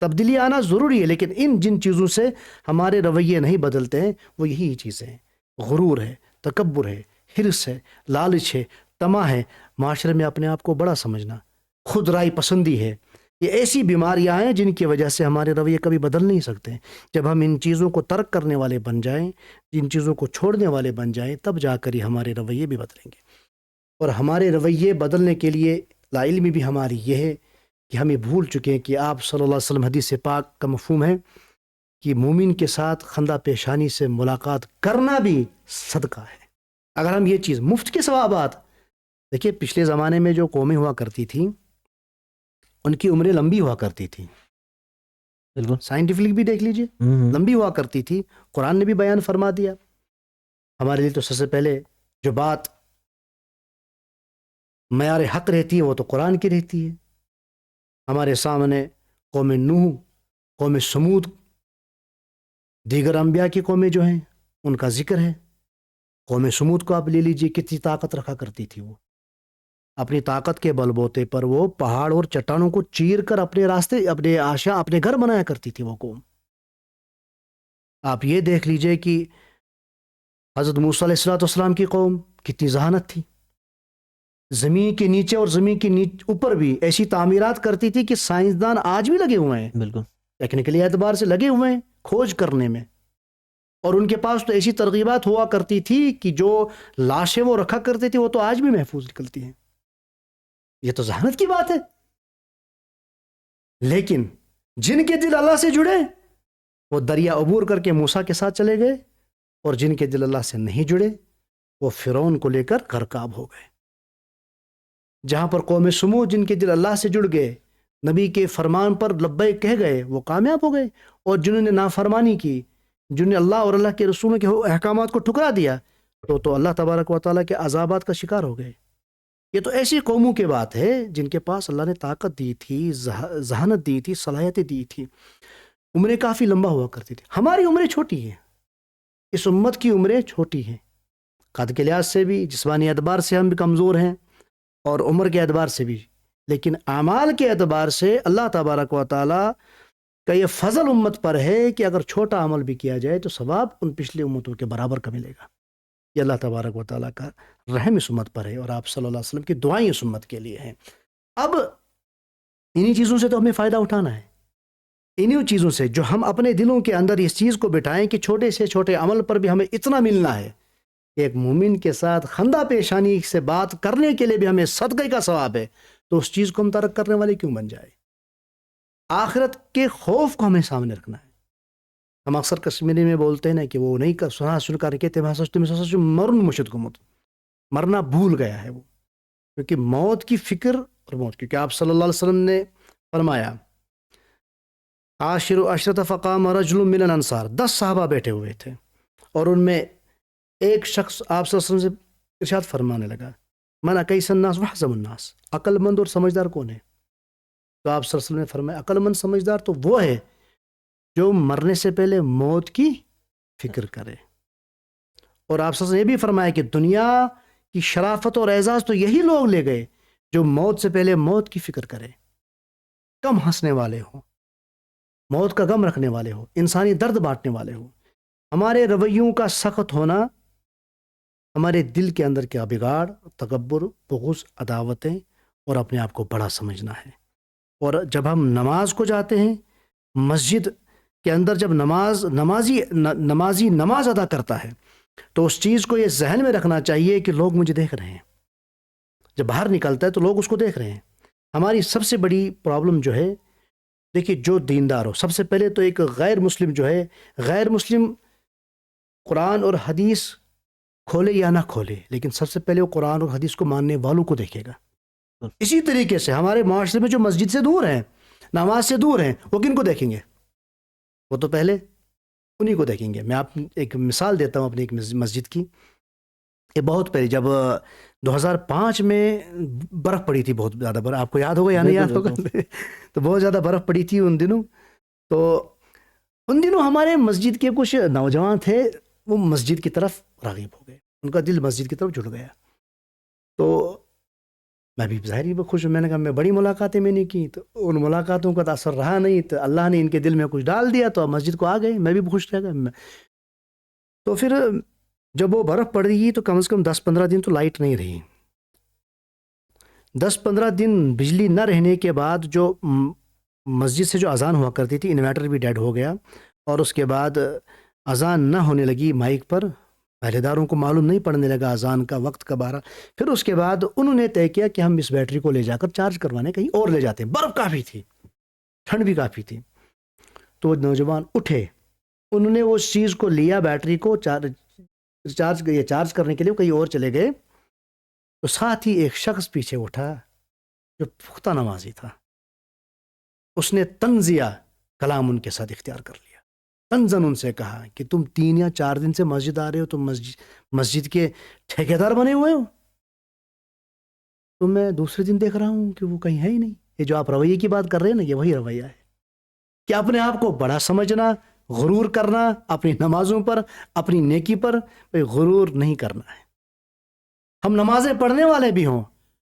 تبدیلی آنا ضروری ہے، لیکن جن چیزوں سے ہمارے رویے نہیں بدلتے ہیں وہ یہی چیزیں ہیں، غرور ہے، تکبر ہے، حرص ہے، لالچ ہے، طمع ہے، معاشرے میں اپنے آپ کو بڑا سمجھنا، خود رائے پسندی ہے۔ یہ ایسی بیماریاں ہیں جن کی وجہ سے ہمارے رویے کبھی بدل نہیں سکتے۔ جب ہم ان چیزوں کو ترک کرنے والے بن جائیں، ان چیزوں کو چھوڑنے والے بن جائیں، تب جا کر ہی ہمارے رویے بھی بدلیں گے۔ اور ہمارے رویے بدلنے کے لیے لا علمی بھی ہماری یہ ہے کہ ہمیں بھول چکے ہیں کہ آپ صلی اللہ علیہ وسلم حدیث پاک کا مفہوم ہے کہ مومن کے ساتھ خندہ پیشانی سے ملاقات کرنا بھی صدقہ ہے۔ اگر ہم یہ چیز مفت کے ثوابات، دیکھیے پچھلے زمانے میں جو قومیں ہوا کرتی تھیں ان کی عمریں لمبی ہوا کرتی تھیں، بالکل سائنٹیفک بھی دیکھ لیجئے، لمبی ہوا کرتی تھی، قرآن نے بھی بیان فرما دیا۔ ہمارے لیے تو سب سے پہلے جو بات معیار حق رہتی ہے وہ تو قرآن کی رہتی ہے۔ ہمارے سامنے قوم نوح، قوم سمود، دیگر انبیاء کی قومیں جو ہیں ان کا ذکر ہے۔ قوم سمود کو آپ لے لیجئے، کتنی طاقت رکھا کرتی تھی، وہ اپنی طاقت کے بل بوتے پر وہ پہاڑ اور چٹانوں کو چیر کر اپنے راستے، اپنے آشا، اپنے گھر بنایا کرتی تھی وہ قوم۔ آپ یہ دیکھ لیجئے کہ حضرت موسیٰ علیہ السلام کی قوم کتنی ذہانت تھی، زمین کے نیچے اور زمین کے اوپر بھی ایسی تعمیرات کرتی تھی کہ سائنسدان آج بھی لگے ہوئے ہیں، بالکل ٹیکنیکلی اعتبار سے لگے ہوئے ہیں کھوج کرنے میں، اور ان کے پاس تو ایسی ترغیبات ہوا کرتی تھی کہ جو لاشیں وہ رکھا کرتے تھے وہ تو آج بھی محفوظ نکلتی ہیں۔ یہ تو ذہانت کی بات ہے۔ لیکن جن کے دل اللہ سے جڑے وہ دریا عبور کر کے موسیٰ کے ساتھ چلے گئے، اور جن کے دل اللہ سے نہیں جڑے وہ فرعون کو لے کر غرقاب ہو گئے۔ جہاں پر قوم سمود جن کے دل اللہ سے جڑ گئے، نبی کے فرمان پر لبیک کہہ گئے، وہ کامیاب ہو گئے، اور جنہوں نے نافرمانی کی، جنہوں نے اللہ اور اللہ کے رسولوں کے احکامات کو ٹھکرا دیا، تو اللہ تبارک و تعالیٰ کے عذابات کا شکار ہو گئے۔ یہ تو ایسی قوموں کی بات ہے جن کے پاس اللہ نے طاقت دی تھی، ذہانت دی تھی، صلاحیتیں دی تھی، عمریں کافی لمبا ہوا کرتی تھی۔ ہماری عمریں چھوٹی ہیں، اس امت کی عمریں چھوٹی ہیں، قد کے لحاظ سے بھی، جسمانی اعتبار سے ہم بھی کمزور ہیں، اور عمر کے اعتبار سے بھی، لیکن اعمال کے اعتبار سے اللہ تبارک و تعالیٰ کا یہ فضل امت پر ہے کہ اگر چھوٹا عمل بھی کیا جائے تو ثواب ان پچھلی امتوں کے برابر کا ملے گا۔ یہ اللہ تبارک و تعالیٰ کا رحم اس امت پر ہے، اور آپ صلی اللہ علیہ وسلم کی دعائیں اس امت کے لیے ہیں۔ اب انہی چیزوں سے تو ہمیں فائدہ اٹھانا ہے، انہی چیزوں سے جو ہم اپنے دلوں کے اندر اس چیز کو بٹھائیں کہ چھوٹے سے چھوٹے عمل پر بھی ہمیں اتنا ملنا ہے۔ ایک مومن کے ساتھ خندہ پیشانی سے بات کرنے کے لیے بھی ہمیں صدقے کا ثواب ہے، تو اس چیز کو ہم ترک کرنے والے کیوں بن جائے؟ آخرت کے خوف کو ہمیں سامنے رکھنا ہے. ہم اکثر کشمیری میں بولتے ہیں نا کہ وہ نہیں کر سنا سن کر کہتے ہیں مرن مشد کو مت، مرنا بھول گیا ہے وہ، کیونکہ موت کی فکر اور موت، کیونکہ آپ صلی اللہ علیہ وسلم نے فرمایا عاشر عشرت فقام رجل من الانصار، 10 صحابہ بیٹھے ہوئے تھے اور ان میں ایک شخص آپ صلی اللہ علیہ وسلم سے ارشاد فرمانے لگا من اکیس الناس وحزم الناس، عقل مند اور سمجھدار کون ہے؟ تو آپ صلی اللہ علیہ وسلم نے فرمایا عقل مند سمجھدار تو وہ ہے جو مرنے سے پہلے موت کی فکر کرے. اور آپ صلی اللہ علیہ وسلم نے یہ بھی فرمایا کہ دنیا کی شرافت اور اعزاز تو یہی لوگ لے گئے جو موت سے پہلے موت کی فکر کرے، کم ہنسنے والے ہوں، موت کا غم رکھنے والے ہوں، انسانی درد بانٹنے والے ہوں. ہمارے رویوں کا سخت ہونا ہمارے دل کے اندر کیا بگاڑ، تکبر، بغض، عداوتیں اور اپنے آپ کو بڑا سمجھنا ہے. اور جب ہم نماز کو جاتے ہیں، مسجد کے اندر جب نمازی نماز ادا کرتا ہے تو اس چیز کو یہ ذہن میں رکھنا چاہیے کہ لوگ مجھے دیکھ رہے ہیں. جب باہر نکلتا ہے تو لوگ اس کو دیکھ رہے ہیں. ہماری سب سے بڑی پرابلم جو ہے، دیکھیے جو دیندار ہو، سب سے پہلے تو ایک غیر مسلم جو ہے، غیر مسلم قرآن اور حدیث کھولے یا نہ کھولے، لیکن سب سے پہلے وہ قرآن اور حدیث کو ماننے والوں کو دیکھے گا. اسی طریقے سے ہمارے معاشرے میں جو مسجد سے دور ہیں، نماز سے دور ہیں، وہ کن کو دیکھیں گے؟ وہ تو پہلے انہی کو دیکھیں گے. میں آپ ایک مثال دیتا ہوں اپنی ایک مسجد کی. یہ بہت پہلے جب 2005 میں برف پڑی تھی، بہت زیادہ برف، آپ کو یاد ہوگا یا نہیں یاد ہوگا؟ تو بہت زیادہ برف پڑی تھی ان دنوں. تو ان دنوں ہمارے مسجد کے کچھ نوجوان تھے، وہ مسجد کی طرف راغب ہو گئے، ان کا دل مسجد کی طرف جڑ گیا. تو میں بھی ظاہر ہی خوش ہوں. میں نے کہا میں بڑی ملاقاتیں میں نے کی، تو ان ملاقاتوں کا تو اثر رہا نہیں، تو اللہ نے ان کے دل میں کچھ ڈال دیا تو مسجد کو آ گئے. میں بھی خوش رہ گیا. تو پھر جب وہ برف پڑ رہی تو کم از کم 10-15 دن تو لائٹ نہیں رہی. 10-15 دن بجلی نہ رہنے کے بعد جو مسجد سے جو اذان ہوا کرتی تھی، انورٹر بھی ڈیڈ ہو گیا، اور اس کے بعد اذان نہ ہونے لگی مائک پر، پہلے داروں کو معلوم نہیں پڑنے لگا اذان کا وقت کب آ رہا. پھر اس کے بعد انہوں نے طے کیا کہ ہم اس بیٹری کو لے جا کر چارج کروانے کہیں اور لے جاتے ہیں. برف کافی تھی، ٹھنڈ بھی کافی تھی. تو وہ نوجوان اٹھے، انہوں نے اس چیز کو لیا، بیٹری کو چارج کرنے کے لیے کہیں اور چلے گئے. تو ساتھ ہی ایک شخص پیچھے اٹھا جو پختہ نمازی تھا، اس نے طنزیہ کلام ان کے ساتھ اختیار کر لیا. طنزاً ان سے کہا کہ تم 3 یا 4 دن سے مسجد آ رہے ہو، تم مسجد کے ٹھیکیدار بنے ہوئے ہو. تو میں دوسرے دن دیکھ رہا ہوں کہ وہ کہیں ہے ہی نہیں. یہ جو آپ رویے کی بات کر رہے ہیں نا، یہ وہی رویہ ہے کہ اپنے آپ کو بڑا سمجھنا، غرور کرنا اپنی نمازوں پر، اپنی نیکی پر. غرور نہیں کرنا ہے. ہم نمازیں پڑھنے والے بھی ہوں،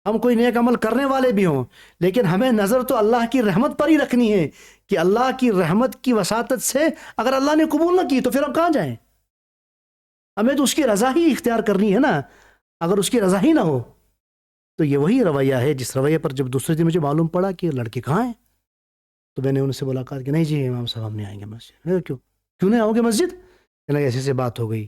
ہم کوئی نیک عمل کرنے والے بھی ہوں، لیکن ہمیں نظر تو اللہ کی رحمت پر ہی رکھنی ہے کہ اللہ کی رحمت کی وساطت سے اگر اللہ نے قبول نہ کی تو پھر ہم کہاں جائیں؟ ہمیں تو اس کی رضا ہی اختیار کرنی ہے نا. اگر اس کی رضا ہی نہ ہو تو یہ وہی رویہ ہے جس رویے پر جب دوسرے دن مجھے معلوم پڑا کہ لڑکے کہاں ہیں، تو میں نے ان سے ملاقات کی. نہیں جی امام صاحب ہم نہیں آئیں گے مسجد. کیوں نہیں آؤ گے مسجد؟ کہنا ایسے سے بات ہو گئی.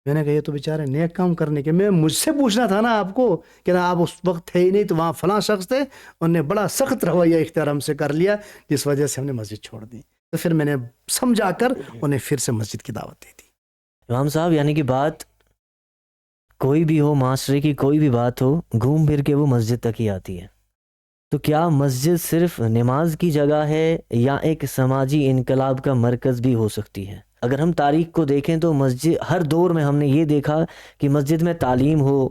میں نے کہا یہ تو بیچارے نیک کام کرنے کے، میں مجھ سے پوچھنا تھا نا آپ کو کہ نا آپ اس وقت تھے ہی نہیں، تو وہاں فلاں شخص تھے، انہوں نے بڑا سخت رویہ اختیار ہم سے کر لیا جس وجہ سے ہم نے مسجد چھوڑ دی. تو پھر میں نے سمجھا کر انہیں پھر سے مسجد کی دعوت دی تھی. امام صاحب یعنی کہ بات کوئی بھی ہو، معاشرے کی کوئی بھی بات ہو، گھوم پھر کے وہ مسجد تک ہی آتی ہے. تو کیا مسجد صرف نماز کی جگہ ہے یا ایک سماجی انقلاب کا مرکز بھی ہو سکتی ہے؟ اگر ہم تاریخ کو دیکھیں تو مسجد ہر دور میں ہم نے یہ دیکھا کہ مسجد میں تعلیم ہو،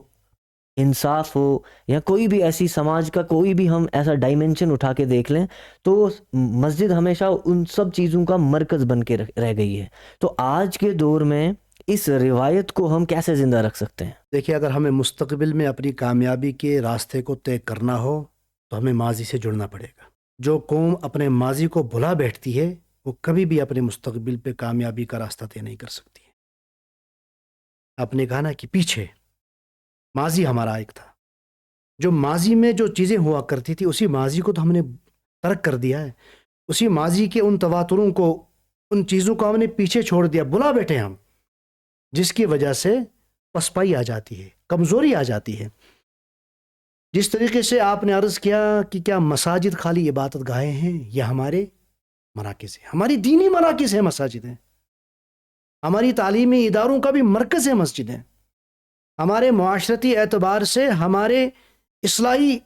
انصاف ہو، یا کوئی بھی ایسی سماج کا کوئی بھی ہم ایسا ڈائمنشن اٹھا کے دیکھ لیں تو مسجد ہمیشہ ان سب چیزوں کا مرکز بن کے رہ گئی ہے. تو آج کے دور میں اس روایت کو ہم کیسے زندہ رکھ سکتے ہیں؟ دیکھیے اگر ہمیں مستقبل میں اپنی کامیابی کے راستے کو طے کرنا ہو تو ہمیں ماضی سے جڑنا پڑے گا. جو قوم اپنے ماضی کو بھلا بیٹھتی ہے وہ کبھی بھی اپنے مستقبل پہ کامیابی کا راستہ طے نہیں کر سکتی ہے. آپ نے کہا نا کہ پیچھے ماضی ہمارا ایک تھا، جو ماضی میں جو چیزیں ہوا کرتی تھی اسی ماضی کو تو ہم نے ترک کر دیا ہے. اسی ماضی کے ان تواتروں کو، ان چیزوں کو ہم نے پیچھے چھوڑ دیا، بلا بیٹھے ہم، جس کی وجہ سے پسپائی آ جاتی ہے، کمزوری آ جاتی ہے. جس طریقے سے آپ نے عرض کیا کہ کیا مساجد خالی عبادت گاہیں ہیں، یہ ہمارے مراکز ہیں، ہماری دینی مراکز ہیں، مساجد ہیں، ہماری تعلیمی اداروں کا بھی مرکز ہے مسجد ہے، ہمارے معاشرتی اعتبار سے ہمارے اصلاحی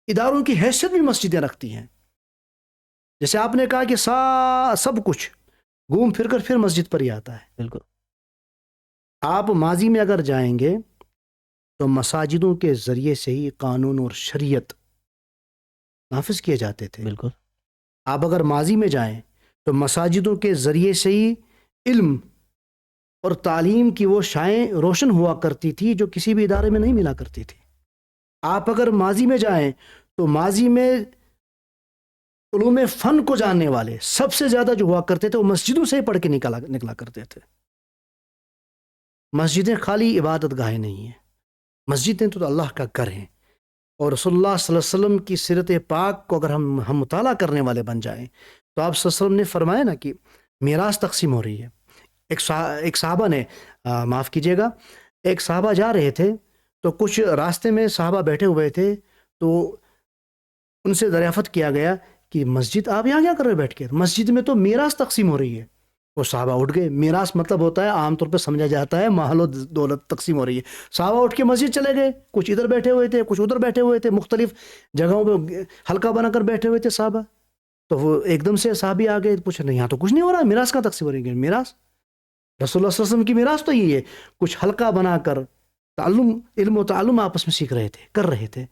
اداروں کی حیثیت بھی مسجدیں رکھتی ہیں۔ جیسے آپ نے کہا کہ سب کچھ گھوم پھر کر پھر مسجد پر ہی آتا ہے۔ بالکل آپ ماضی میں اگر جائیں گے تو مساجدوں کے ذریعے سے ہی قانون اور شریعت نافذ کیے جاتے تھے۔ بالکل آپ اگر ماضی میں جائیں تو مساجدوں کے ذریعے سے ہی علم اور تعلیم کی وہ شائیں روشن ہوا کرتی تھی جو کسی بھی ادارے میں نہیں ملا کرتی تھی۔ آپ اگر ماضی میں جائیں تو ماضی میں علوم فن کو جاننے والے سب سے زیادہ جو ہوا کرتے تھے وہ مسجدوں سے ہی پڑھ کے نکلا کرتے تھے۔ مسجدیں خالی عبادت گاہیں نہیں ہیں، مسجدیں تو اللہ کا گھر ہیں، اور رسول اللہ صلی اللہ علیہ وسلم کی سیرت پاک کو اگر ہم مطالعہ کرنے والے بن جائیں تو آپ صلی اللہ علیہ وسلم نے فرمایا نا کہ میراث تقسیم ہو رہی ہے۔ ایک صحابہ نے معاف کیجیے گا، ایک صحابہ جا رہے تھے تو کچھ راستے میں صحابہ بیٹھے ہوئے تھے، تو ان سے دریافت کیا گیا کہ مسجد آپ یہاں کیا کر رہے بیٹھ کے؟ مسجد میں تو میراث تقسیم ہو رہی ہے۔ وہ صحابہ اٹھ گئے۔ میراث مطلب ہوتا ہے عام طور پہ سمجھا جاتا ہے مال و دولت تقسیم ہو رہی ہے۔ صحابہ اٹھ کے مسجد چلے گئے، کچھ ادھر بیٹھے ہوئے تھے، کچھ ادھر بیٹھے ہوئے تھے، مختلف جگہوں پہ حلقہ بنا کر بیٹھے ہوئے تھے صحابہ۔ تو وہ ایک دم سے صحابی آ گئے، پوچھا نہیں یہاں تو کچھ نہیں ہو رہا، میراث کہاں تقسیم ہو رہی ہے؟ میراث رسول اللہ صلی اللہ علیہ وسلم کی میراث تو یہی ہے۔ کچھ حلقہ بنا کر علم و تعلم آپس میں سیکھ رہے تھے، کر رہے تھے،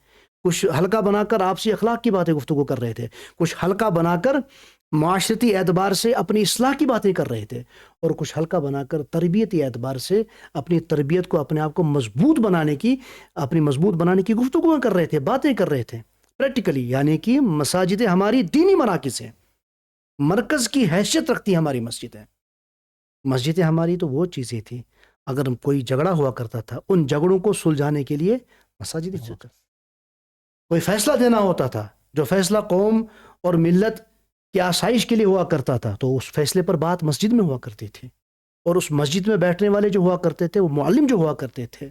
کچھ حلقہ بنا کر آپسی اخلاق کی باتیں گفتگو کر رہے تھے، کچھ حلقہ بنا کر معاشرتی اعتبار سے اپنی اصلاح کی باتیں کر رہے تھے، اور کچھ حلقہ بنا کر تربیتی اعتبار سے اپنی تربیت کو، اپنے آپ کو مضبوط بنانے کی گفتگو کر رہے تھے، باتیں کر رہے تھے پریکٹیکلی۔ یعنی کہ مساجدیں ہماری دینی مراکز ہیں، مرکز کی حیثیت رکھتی ہیں ہماری مسجدیں۔ مسجدیں ہماری تو وہ چیزیں تھیں، اگر کوئی جھگڑا ہوا کرتا تھا ان جھگڑوں کو سلجھانے کے لیے مساجد ہوا کرتا، کوئی فیصلہ دینا ہوتا تھا جو فیصلہ قوم اور ملت کی آسائش کے لیے ہوا کرتا تھا، تو اس فیصلے پر بات مسجد میں ہوا کرتی تھی، اور اس مسجد میں بیٹھنے والے جو ہوا کرتے تھے، وہ معلم جو ہوا کرتے تھے،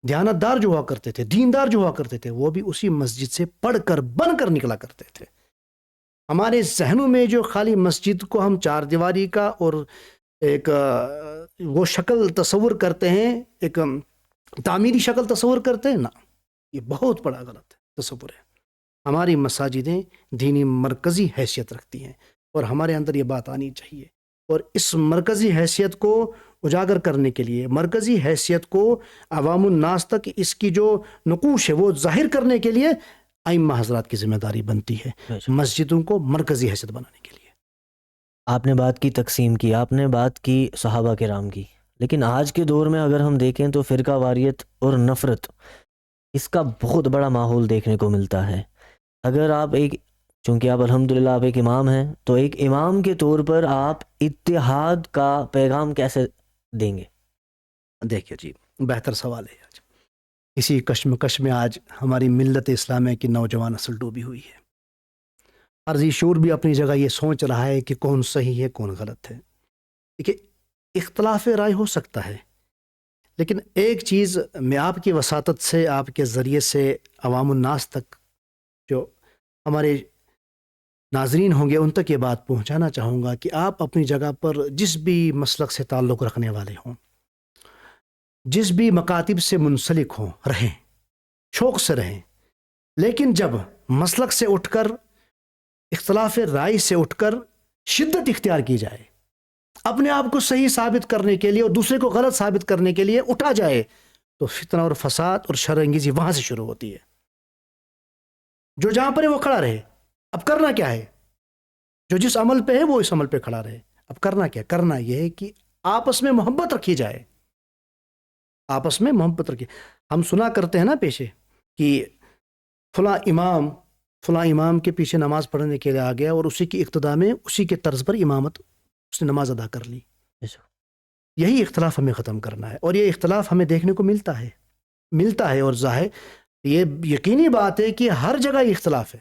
دیانتدار جو ہوا کرتے تھے، دیندار جو ہوا کرتے تھے، وہ بھی اسی مسجد سے پڑھ کر بن کر نکلا کرتے تھے۔ ہمارے ذہنوں میں جو خالی مسجد کو ہم چار دیواری کا اور ایک وہ شکل تصور کرتے ہیں، ایک تعمیری شکل تصور کرتے ہیں، نا، یہ بہت بڑا غلط تصور ہے۔ ہماری مساجدیں دینی مرکزی حیثیت رکھتی ہیں، اور ہمارے اندر یہ بات آنی چاہیے، اور اس مرکزی حیثیت کو اجاگر کرنے کے لیے، مرکزی حیثیت کو عوام الناس تک اس کی جو نقوش ہے وہ ظاہر کرنے کے لیے ائمہ حضرات کی ذمہ داری بنتی ہے مسجدوں کو مرکزی حیثیت بنانے کے لیے۔ آپ نے بات کی تقسیم کی، آپ نے بات کی صحابہ کرام کی، لیکن آج کے دور میں اگر ہم دیکھیں تو فرقہ واریت اور نفرت، اس کا بہت بڑا ماحول دیکھنے کو ملتا ہے۔ اگر آپ چونکہ آپ الحمدللہ آپ ایک امام ہیں، تو ایک امام کے طور پر آپ اتحاد کا پیغام کیسے دیں گے؟ دیکھیے جی، بہتر سوال ہے۔ آج اسی کشمکش میں آج ہماری ملت اسلامیہ کی نوجوان نسل ڈوبی ہوئی ہے۔ عرضی شعور بھی اپنی جگہ یہ سوچ رہا ہے کہ کون صحیح ہے کون غلط ہے۔ دیکھیے، اختلاف رائے ہو سکتا ہے، لیکن ایک چیز میں آپ کی وساطت سے، آپ کے ذریعے سے عوام الناس تک، جو ہمارے ناظرین ہوں گے ان تک یہ بات پہنچانا چاہوں گا کہ آپ اپنی جگہ پر جس بھی مسلک سے تعلق رکھنے والے ہوں، جس بھی مکاتب سے منسلک ہوں، رہیں، شوق سے رہیں، لیکن جب مسلک سے اٹھ کر، اختلاف رائے سے اٹھ کر شدت اختیار کی جائے، اپنے آپ کو صحیح ثابت کرنے کے لیے اور دوسرے کو غلط ثابت کرنے کے لیے اٹھا جائے، تو فتنہ اور فساد اور شر انگیزی وہاں سے شروع ہوتی ہے۔ جو جہاں پر ہے وہ کھڑا رہے۔ اب کرنا کیا ہے؟ جو جس عمل پہ ہے وہ اس عمل پہ کھڑا رہے۔ اب کرنا کیا؟ کرنا یہ ہے کہ آپس میں محبت رکھی جائے، آپس میں محبت رکھی۔ ہم سنا کرتے ہیں نا پیشے کہ فلاں امام کے پیچھے نماز پڑھنے کے لیے آ گیا، اور اسی کی اقتداء میں، اسی کے طرز پر امامت، اس نے نماز ادا کر لی۔ یہی اختلاف ہمیں ختم کرنا ہے، اور یہ اختلاف ہمیں دیکھنے کو ملتا ہے، اور ظاہر یہ یقینی بات ہے کہ ہر جگہ یہ اختلاف ہے،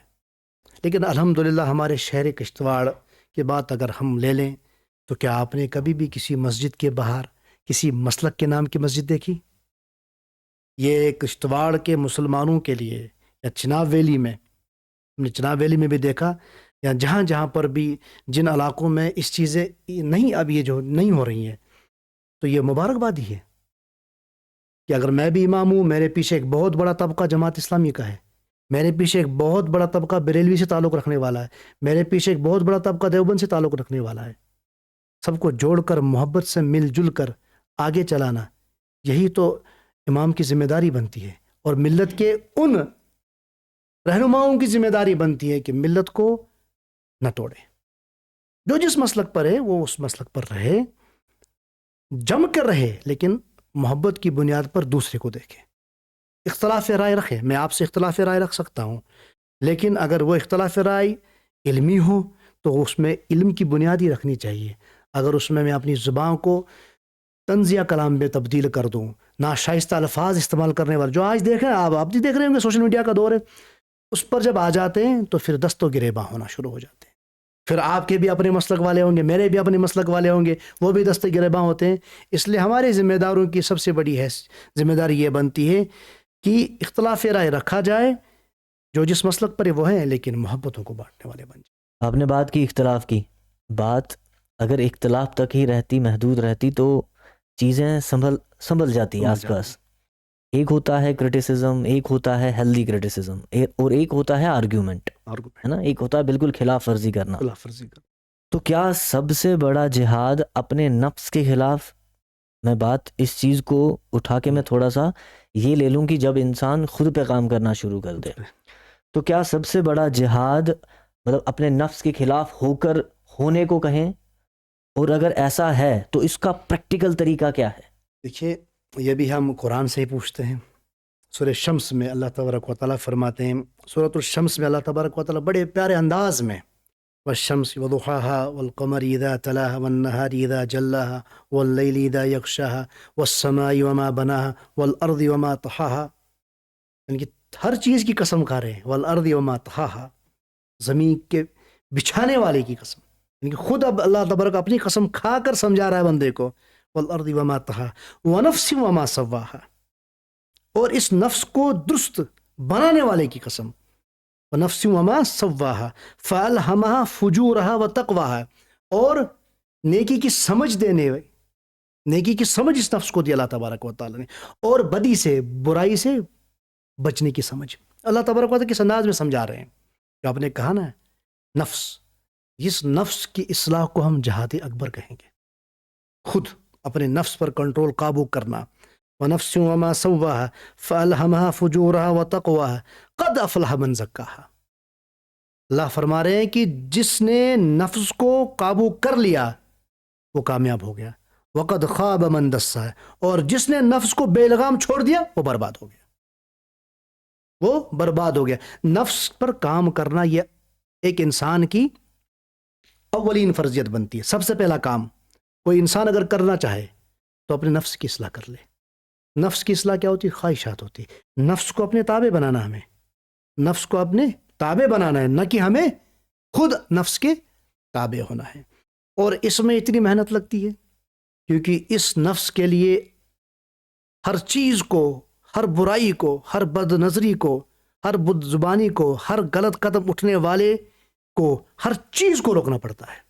لیکن الحمدللہ ہمارے شہر کشتواڑ کی بات اگر ہم لے لیں تو کیا آپ نے کبھی بھی کسی مسجد کے باہر کسی مسلک کے نام کی مسجد دیکھی؟ یہ کشتواڑ کے مسلمانوں کے لیے یا چناب ویلی میں، ہم نے چناب ویلی میں بھی دیکھا، یا جہاں جہاں پر بھی جن علاقوں میں اس چیزیں نہیں، اب یہ جو نہیں ہو رہی ہیں، تو یہ مبارکبادی ہے کہ اگر میں بھی امام ہوں، میرے پیچھے ایک بہت بڑا طبقہ جماعت اسلامی کا ہے، میرے پیچھے ایک بہت بڑا طبقہ بریلوی سے تعلق رکھنے والا ہے، میرے پیچھے ایک بہت بڑا طبقہ دیوبند سے تعلق رکھنے والا ہے، سب کو جوڑ کر محبت سے مل جل کر آگے چلانا، یہی تو امام کی ذمہ داری بنتی ہے، اور ملت کے ان رہنماؤں کی ذمہ داری بنتی ہے کہ ملت کو نہ توڑے، جو جس مسلک پر ہے وہ اس مسلک پر رہے، جم کر رہے، لیکن محبت کی بنیاد پر دوسرے کو دیکھے، اختلاف رائے رکھے، میں آپ سے اختلاف رائے رکھ سکتا ہوں، لیکن اگر وہ اختلاف رائے علمی ہو تو اس میں علم کی بنیادی رکھنی چاہیے، اگر اس میں اپنی زبان کو طنزیہ کلام میں تبدیل کر دوں، ناشائستہ الفاظ استعمال کرنے والے، جو آج دیکھ رہے ہیں آپ بھی دیکھ رہے ہوں گے، سوشل میڈیا کا دور ہے، اس پر جب آ جاتے ہیں تو پھر دست و گریباں ہونا شروع ہو جاتے ہیں، پھر آپ کے بھی اپنے مسلک والے ہوں گے، میرے بھی اپنے مسلک والے ہوں گے، وہ بھی دست گریباں ہوتے ہیں، اس لیے ہمارے ذمہ داروں کی سب سے بڑی ذمہ داری یہ بنتی ہے کہ اختلاف رائے رکھا جائے، جو جس مسلک پر وہ ہیں، لیکن محبتوں کو بانٹنے والے بن جائیں۔ آپ نے بات کی اختلاف کی، بات اگر اختلاف تک ہی رہتی، محدود رہتی، تو چیزیں سنبھل جاتی آس پاس۔ ایک ہوتا ہے کرٹیسزم، ایک ہوتا ہے ہیلدی کرٹیسزم، اور ایک ہوتا ہے آرگیومنٹ، ہے نا، ایک ہوتا ہے بالکل خلاف ورزی کرنا۔ تو کیا سب سے بڑا جہاد اپنے نفس کے خلاف؟ میں بات اس چیز کو اٹھا کے میں تھوڑا سا یہ لے لوں کہ جب انسان خود پہ کام کرنا شروع کر دے، تو کیا سب سے بڑا جہاد مطلب اپنے نفس کے خلاف ہو کر ہونے کو کہیں؟ اور اگر ایسا ہے تو اس کا پریکٹیکل طریقہ کیا ہے؟ دیکھیے، یہ بھی ہم قرآن سے ہی پوچھتے ہیں۔ سورہ شمس میں اللہ تبارک و تعالیٰ فرماتے ہیں، سورۃ الشمس میں اللہ تبارک و تعالیٰ بڑے پیارے انداز میں، والشمس وضحاها والقمر اذا تلاها والنهار اذا جلاها والليل اذا يغشاها والسماء وما بناها والارض وما طحاها، یعنی کہ ہر چیز کی قسم کھا رہے ہیں، والارض وما طحاها، زمین کے بچھانے والے کی قسم، یعنی کہ خود اب اللہ تبارک اپنی قسم کھا کر سمجھا رہا ہے بندے کو، والارض وما طحاها ونفس وما سواها، اور اس نفس کو درست بنانے والے کی قسم، ونفس وما سواها فالهمها فجورها وتقواها، اور نیکی کی سمجھ دینے، نیکی کی سمجھ اس نفس کو دی اللہ تبارک و تعالیٰ نے، اور بدی سے، برائی سے بچنے کی سمجھ اللہ تبارک و تعالیٰ کس انداز میں سمجھا رہے ہیں کہ آپ نے کہا نا نفس، اس نفس کی اصلاح کو ہم جہاد اکبر کہیں گے، خود اپنے نفس پر کنٹرول، قابو کرنا، وَنَفْسٍ وَمَا سَوَّاهَا فَأَلْهَمَهَا فُجُورَهَا وَتَقْوَاهَا قَدْ أَفْلَحَ مَنْ زَكَّاهَا، اللہ فرما رہے ہیں کہ جس نے نفس کو قابو کر لیا وہ کامیاب ہو گیا، وَقَدْ خَابَ مَنْ دَسَّاهَا، اور جس نے نفس کو بے لگام چھوڑ دیا وہ برباد ہو گیا، وہ برباد ہو گیا۔ نفس پر کام کرنا یہ ایک انسان کی اولین فرضیت بنتی ہے، سب سے پہلا کام کوئی انسان اگر کرنا چاہے تو اپنے نفس کی اصلاح کر لے۔ نفس کی اصلاح کیا ہوتی ہے؟ خواہشات ہوتی ہے، نفس کو اپنے تابع بنانا، ہمیں نفس کو اپنے تابع بنانا ہے، نہ کہ ہمیں خود نفس کے تابع ہونا ہے، اور اس میں اتنی محنت لگتی ہے کیونکہ اس نفس کے لیے ہر چیز کو، ہر برائی کو، ہر بد نظری کو، ہر بد زبانی کو، ہر غلط قدم اٹھنے والے کو، ہر چیز کو روکنا پڑتا ہے۔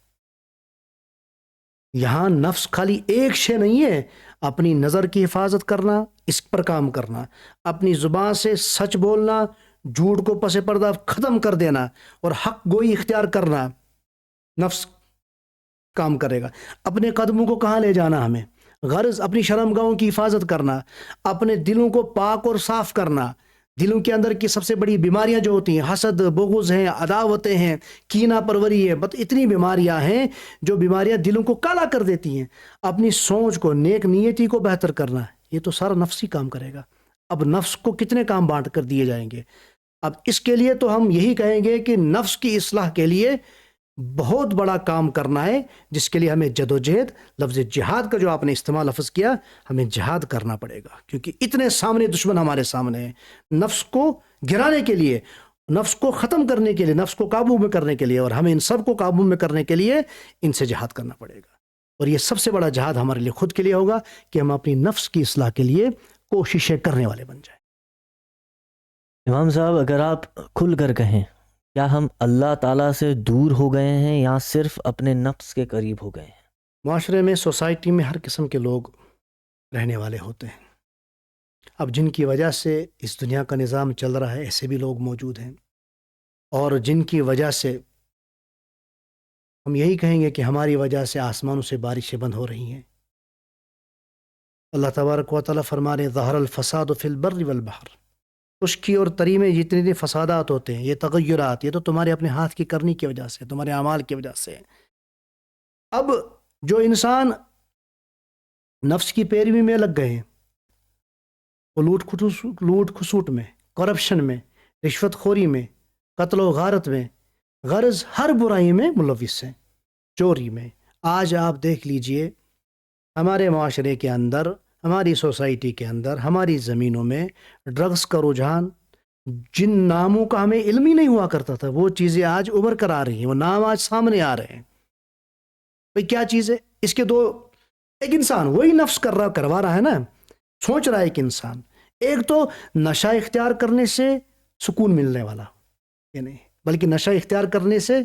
یہاں نفس خالی ایک شے نہیں ہے، اپنی نظر کی حفاظت کرنا، اس پر کام کرنا، اپنی زبان سے سچ بولنا، جھوٹ کو پس پردہ ختم کر دینا، اور حق گوئی اختیار کرنا، نفس کام کرے گا۔ اپنے قدموں کو کہاں لے جانا، ہمیں غرض اپنی شرمگاہوں کی حفاظت کرنا، اپنے دلوں کو پاک اور صاف کرنا۔ دلوں کے اندر کی سب سے بڑی بیماریاں جو ہوتی ہیں، حسد، بغض ہیں، عداوتیں ہیں، کینہ پروری ہے، اتنی بیماریاں ہیں جو بیماریاں دلوں کو کالا کر دیتی ہیں۔ اپنی سوچ کو، نیک نیتی کو بہتر کرنا، یہ تو سارا نفسی کام کرے گا۔ اب نفس کو کتنے کام بانٹ کر دیے جائیں گے؟ اب اس کے لیے تو ہم یہی کہیں گے کہ نفس کی اصلاح کے لیے بہت بڑا کام کرنا ہے، جس کے لیے ہمیں جدوجہد، لفظ جہاد کا جو آپ نے استعمال لفظ کیا، ہمیں جہاد کرنا پڑے گا، کیونکہ اتنے سامنے دشمن ہمارے سامنے ہیں۔ نفس کو گرانے کے لیے، نفس کو ختم کرنے کے لیے، نفس کو قابو میں کرنے کے لیے، اور ہمیں ان سب کو قابو میں کرنے کے لیے ان سے جہاد کرنا پڑے گا، اور یہ سب سے بڑا جہاد ہمارے لیے خود کے لیے ہوگا کہ ہم اپنی نفس کی اصلاح کے لیے کوششیں کرنے والے بن جائیں۔ امام صاحب اگر آپ کھل کر کہیں کیا ہم اللہ تعالیٰ سے دور ہو گئے ہیں یا صرف اپنے نفس کے قریب ہو گئے ہیں؟ معاشرے میں سوسائٹی میں ہر قسم کے لوگ رہنے والے ہوتے ہیں. اب جن کی وجہ سے اس دنیا کا نظام چل رہا ہے ایسے بھی لوگ موجود ہیں، اور جن کی وجہ سے ہم یہی کہیں گے کہ ہماری وجہ سے آسمانوں سے بارشیں بند ہو رہی ہیں. اللہ تبارک و تعالیٰ فرما رہے ظہر الفساد فی البر والبحر، خشکی اور تری میں جتنے بھی فسادات ہوتے ہیں، یہ تغیرات، یہ تو تمہارے اپنے ہاتھ کی کرنی کی وجہ سے، تمہارے اعمال کی وجہ سے. اب جو انسان نفس کی پیروی میں لگ گئے ہیں، وہ لوٹ کھسوٹ میں، کرپشن میں، رشوت خوری میں، قتل و غارت میں، غرض ہر برائی میں ملوث ہیں، چوری میں. آج آپ دیکھ لیجئے ہمارے معاشرے کے اندر، ہماری سوسائٹی کے اندر، ہماری زمینوں میں ڈرگز کا رجحان، جن ناموں کا ہمیں علم ہی نہیں ہوا کرتا تھا وہ چیزیں آج ابھر کر آ رہی ہیں، وہ نام آج سامنے آ رہے ہیں. بھئی کیا چیز ہے؟ اس کے دو، ایک انسان وہی نفس کروا رہا ہے نا، سوچ رہا ہے ایک انسان، ایک تو نشہ اختیار کرنے سے سکون ملنے والا، یہ نہیں بلکہ نشہ اختیار کرنے سے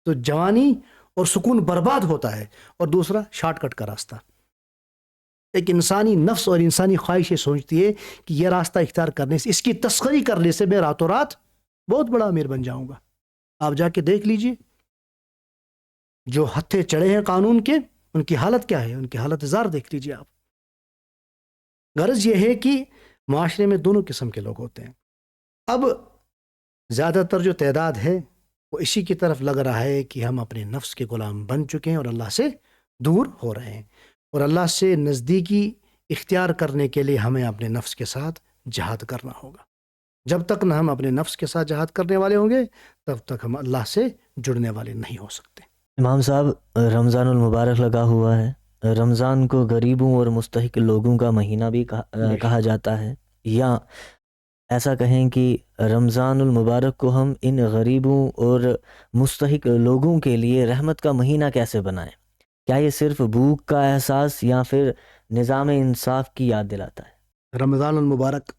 تو جوانی اور سکون برباد ہوتا ہے، اور دوسرا شارٹ کٹ کا راستہ. ایک انسانی نفس اور انسانی خواہش یہ سوچتی ہے کہ یہ راستہ اختیار کرنے سے، اس کی تسخری کرنے سے میں راتوں رات بہت بڑا امیر بن جاؤں گا. آپ جا کے دیکھ لیجئے جو ہتھے چڑھے ہیں قانون کے، ان کی حالت کیا ہے، ان کی حالت زار دیکھ لیجئے آپ. غرض یہ ہے کہ معاشرے میں دونوں قسم کے لوگ ہوتے ہیں. اب زیادہ تر جو تعداد ہے وہ اسی کی طرف لگ رہا ہے کہ ہم اپنے نفس کے غلام بن چکے ہیں اور اللہ سے دور ہو رہے ہیں، اور اللہ سے نزدیکی اختیار کرنے کے لیے ہمیں اپنے نفس کے ساتھ جہاد کرنا ہوگا. جب تک نہ ہم اپنے نفس کے ساتھ جہاد کرنے والے ہوں گے تب تک ہم اللہ سے جڑنے والے نہیں ہو سکتے. امام صاحب رمضان المبارک لگا ہوا ہے، رمضان کو غریبوں اور مستحق لوگوں کا مہینہ بھی کہا جاتا ہے، یا ایسا کہیں کہ رمضان المبارک کو ہم ان غریبوں اور مستحق لوگوں کے لیے رحمت کا مہینہ کیسے بنائیں؟ کیا یہ صرف بھوک کا احساس یا پھر نظام انصاف کی یاد دلاتا ہے؟ رمضان المبارک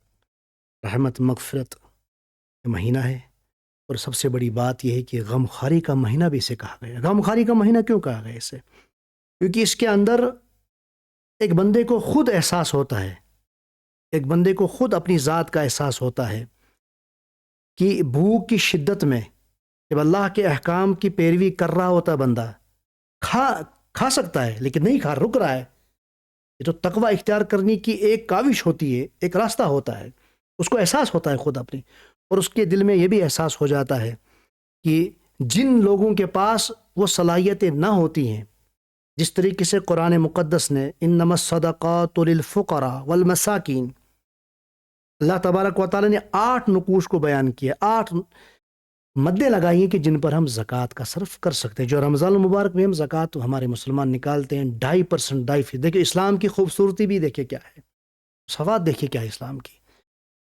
رحمت مغفرت کا مہینہ ہے، اور سب سے بڑی بات یہ ہے کہ غمخواری کا مہینہ بھی اسے کہا گیا. غمخواری کا مہینہ کیوں کہا گیا اسے؟ کیونکہ اس کے اندر ایک بندے کو خود احساس ہوتا ہے، ایک بندے کو خود اپنی ذات کا احساس ہوتا ہے کہ بھوک کی شدت میں جب اللہ کے احکام کی پیروی کر رہا ہوتا بندہ، کھا سکتا ہے لیکن نہیں کھا، رک رہا ہے. یہ تو تقوی اختیار کرنے کی ایک کاوش ہوتی ہے، ایک راستہ ہوتا ہے، اس کو احساس ہوتا ہے خود اپنی، اور اس کے دل میں یہ بھی احساس ہو جاتا ہے کہ جن لوگوں کے پاس وہ صلاحیتیں نہ ہوتی ہیں، جس طریقے سے قرآن مقدس نے انما الصدقات للفقراء والمساکین، اللہ تبارک و تعالیٰ نے 8 نقوش کو بیان کیا، 8 مدیں لگائی ہیں کہ جن پر ہم زکوٰۃ کا صرف کر سکتے ہیں. جو رمضان المبارک میں ہم زکوٰۃ ہمارے مسلمان نکالتے ہیں 2.5%، 2.5%. دیکھیں اسلام کی خوبصورتی بھی دیکھیں کیا ہے، صفات دیکھیں کیا ہے اسلام کی.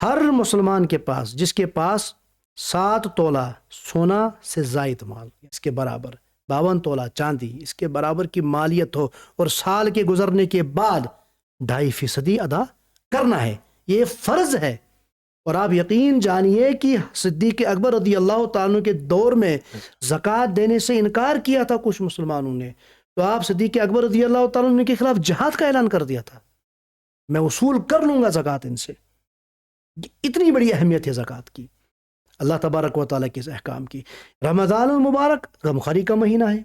ہر مسلمان کے پاس، جس کے پاس 7 تولہ سونا سے زائد مال، اس کے برابر 52 تولہ چاندی، اس کے برابر کی مالیت ہو، اور سال کے گزرنے کے بعد 2.5% ادا کرنا ہے، یہ فرض ہے. اور آپ یقین جانیے کہ صدیق اکبر رضی اللہ تعالیٰ عنہ کے دور میں زکوٰۃ دینے سے انکار کیا تھا کچھ مسلمانوں نے، تو آپ صدیق اکبر رضی اللہ تعالیٰ عنہ کے خلاف جہاد کا اعلان کر دیا تھا، میں وصول کر لوں گا زکوٰۃ ان سے. اتنی بڑی اہمیت ہے زکوٰۃ کی، اللہ تبارک و تعالیٰ کے احکام کی. رمضان المبارک غمخواری کا مہینہ ہے.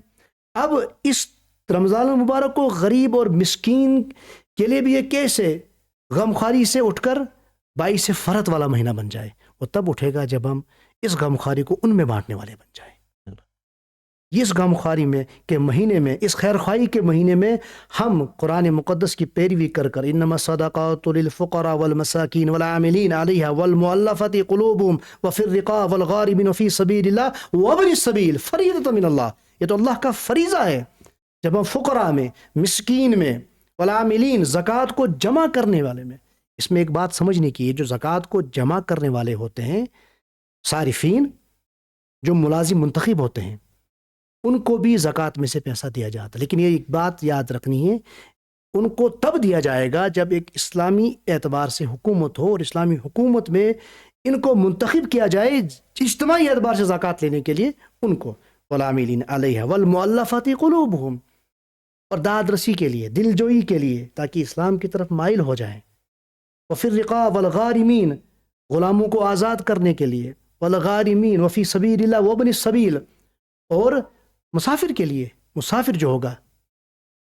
اب اس رمضان المبارک کو غریب اور مسکین کے لیے بھی یہ کیسے غمخواری سے اٹھ کر باعث فرحت والا مہینہ بن جائے؟ وہ تب اٹھے گا جب ہم اس غمخواری کو ان میں بانٹنے والے بن جائیں. اس غمخواری میں کے مہینے میں، اس خیرخواہی کے مہینے میں ہم قرآن مقدس کی پیروی کر کر انما الصدقات للفقراء والمساکین والعاملین علیہا والمؤلفۃ قلوبہم وفی الرقاب والغارمین وفی سبیل اللہ وابن السبیل فریضۃ من اللہ. یہ تو اللہ کا فریضہ ہے. جب ہم فقراء میں، مسکین میں، والعاملین زکوٰۃ کو جمع کرنے والے میں، اس میں ایک بات سمجھنے کی ہے، جو زکوٰۃ کو جمع کرنے والے ہوتے ہیں صارفین، جو ملازم منتخب ہوتے ہیں، ان کو بھی زکوٰۃ میں سے پیسہ دیا جاتا ہے. لیکن یہ ایک بات یاد رکھنی ہے، ان کو تب دیا جائے گا جب ایک اسلامی اعتبار سے حکومت ہو، اور اسلامی حکومت میں ان کو منتخب کیا جائے اجتماعی اعتبار سے زکوٰۃ لینے کے لیے ان کو، والعاملین علیہ والمؤلفۃ قلوبہم، اور داد رسی کے لیے، دل جوئی کے لیے، تاکہ اسلام کی طرف مائل ہو جائیں، وفی الرقاب والغارمین، غلاموں کو آزاد کرنے کے لیے، والغارمین وفی سبیل اللہ وابن السبیل، اور مسافر کے لیے، مسافر جو ہوگا،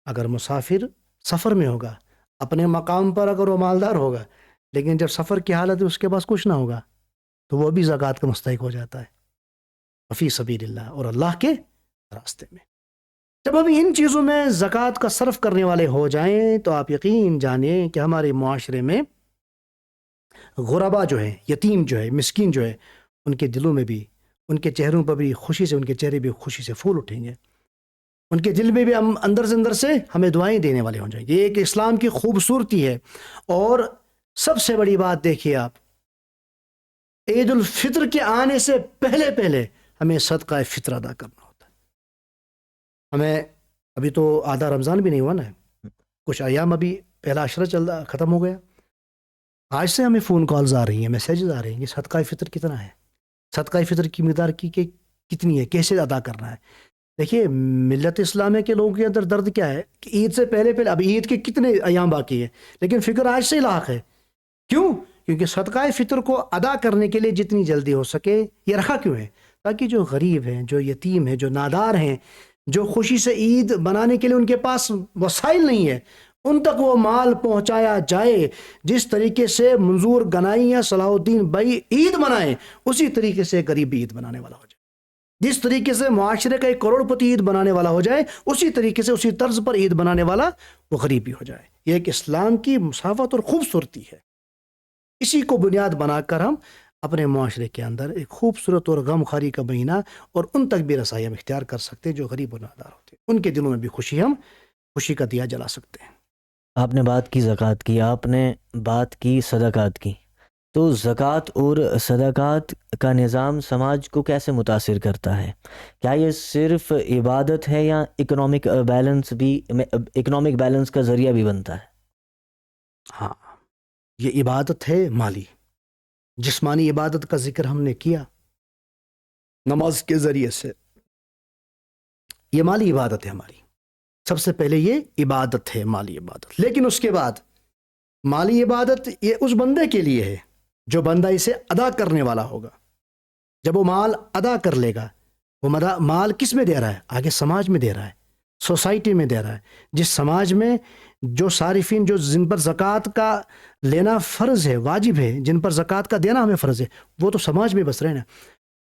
اگر مسافر سفر میں ہوگا، اپنے مقام پر اگر وہ مالدار ہوگا، لیکن جب سفر کی حالت ہے اس کے پاس کچھ نہ ہوگا، تو وہ بھی زکوٰۃ کا مستحق ہو جاتا ہے، وفی سبیل اللہ، اور اللہ کے راستے میں۔ جب ہم ان چیزوں میں زکوٰۃ کا صرف کرنے والے ہو جائیں تو آپ یقین جانیں کہ ہمارے معاشرے میں غربا جو ہے، یتیم جو ہے، مسکین جو ہے، ان کے دلوں میں بھی، ان کے چہروں پر بھی خوشی سے، ان کے چہرے بھی خوشی سے پھول اٹھیں گے، ان کے دل میں بھی ہم اندر سے ہمیں دعائیں دینے والے ہو جائیں گے۔ یہ ایک اسلام کی خوبصورتی ہے۔ اور سب سے بڑی بات دیکھیے آپ، عید الفطر کے آنے سے پہلے ہمیں صدقہ فطر ادا کرنا ہوتا ہے۔ ہمیں ابھی تو آدھا رمضان بھی نہیں ہوا نا، کچھ ایام ابھی پہلا عشرہ ختم ہو گیا، آج سے ہمیں فون کالز آ رہی ہیں، میسیجز آ رہے ہیں کہ صدقہ فطر کتنا ہے، صدقہ فطر کی مقدار کتنی ہے، کیسے ادا کرنا ہے۔ دیکھیے ملت اسلامیہ کے لوگوں کے اندر درد کیا ہے کہ عید سے پہلے اب عید کے کتنے ایام باقی ہیں، لیکن فکر آج سے لاحق ہے۔ کیوں؟ کیونکہ صدقہ فطر کو ادا کرنے کے لیے جتنی جلدی ہو سکے یہ رکھا کیوں ہے؟ تاکہ جو غریب ہیں، جو یتیم ہیں، جو نادار ہیں، جو خوشی سے عید منانے کے لیے ان کے پاس وسائل نہیں ہے، ان تک وہ مال پہنچایا جائے۔ جس طریقے سے منظور گنائی یا صلاح الدین بھائی عید منائیں، اسی طریقے سے غریب عید منانے والا ہو جائے۔ جس طریقے سے معاشرے کا ایک کروڑ پتی عید بنانے والا ہو جائے، اسی طریقے سے اسی طرز پر عید بنانے والا وہ غریب بھی ہو جائے۔ یہ ایک اسلام کی مساوات اور خوبصورتی ہے۔ اسی کو بنیاد بنا کر ہم اپنے معاشرے کے اندر ایک خوبصورت اور غم خواری کا مہینہ اور ان تک بھی رسائی ہم اختیار کر سکتے ہیں جو غریب و نادار ہوتے ہیں، ان کے دلوں میں بھی خوشی کا دیا جلا سکتے ہیں۔ آپ نے بات کی زکوٰۃ کی، آپ نے بات کی صدقات کی، تو زکوٰۃ اور صدقات کا نظام سماج کو کیسے متاثر کرتا ہے؟ کیا یہ صرف عبادت ہے یا اکنامک بیلنس کا ذریعہ بھی بنتا ہے؟ ہاں، یہ عبادت ہے مالی، جسمانی عبادت کا ذکر ہم نے کیا نماز کے ذریعے سے، یہ مالی عبادت ہے ہماری۔ سب سے پہلے یہ عبادت ہے، مالی عبادت۔ لیکن اس کے بعد مالی عبادت یہ اس بندے کے لیے ہے جو بندہ اسے ادا کرنے والا ہوگا۔ جب وہ مال ادا کر لے گا، وہ مال کس میں دے رہا ہے؟ آگے سماج میں دے رہا ہے، سوسائٹی میں دے رہا ہے۔ جس سماج میں جو صارفین، جن پر زکوٰۃ کا لینا فرض ہے، واجب ہے، جن پر زکوٰۃ کا دینا ہمیں فرض ہے، وہ تو سماج میں بس رہے نا۔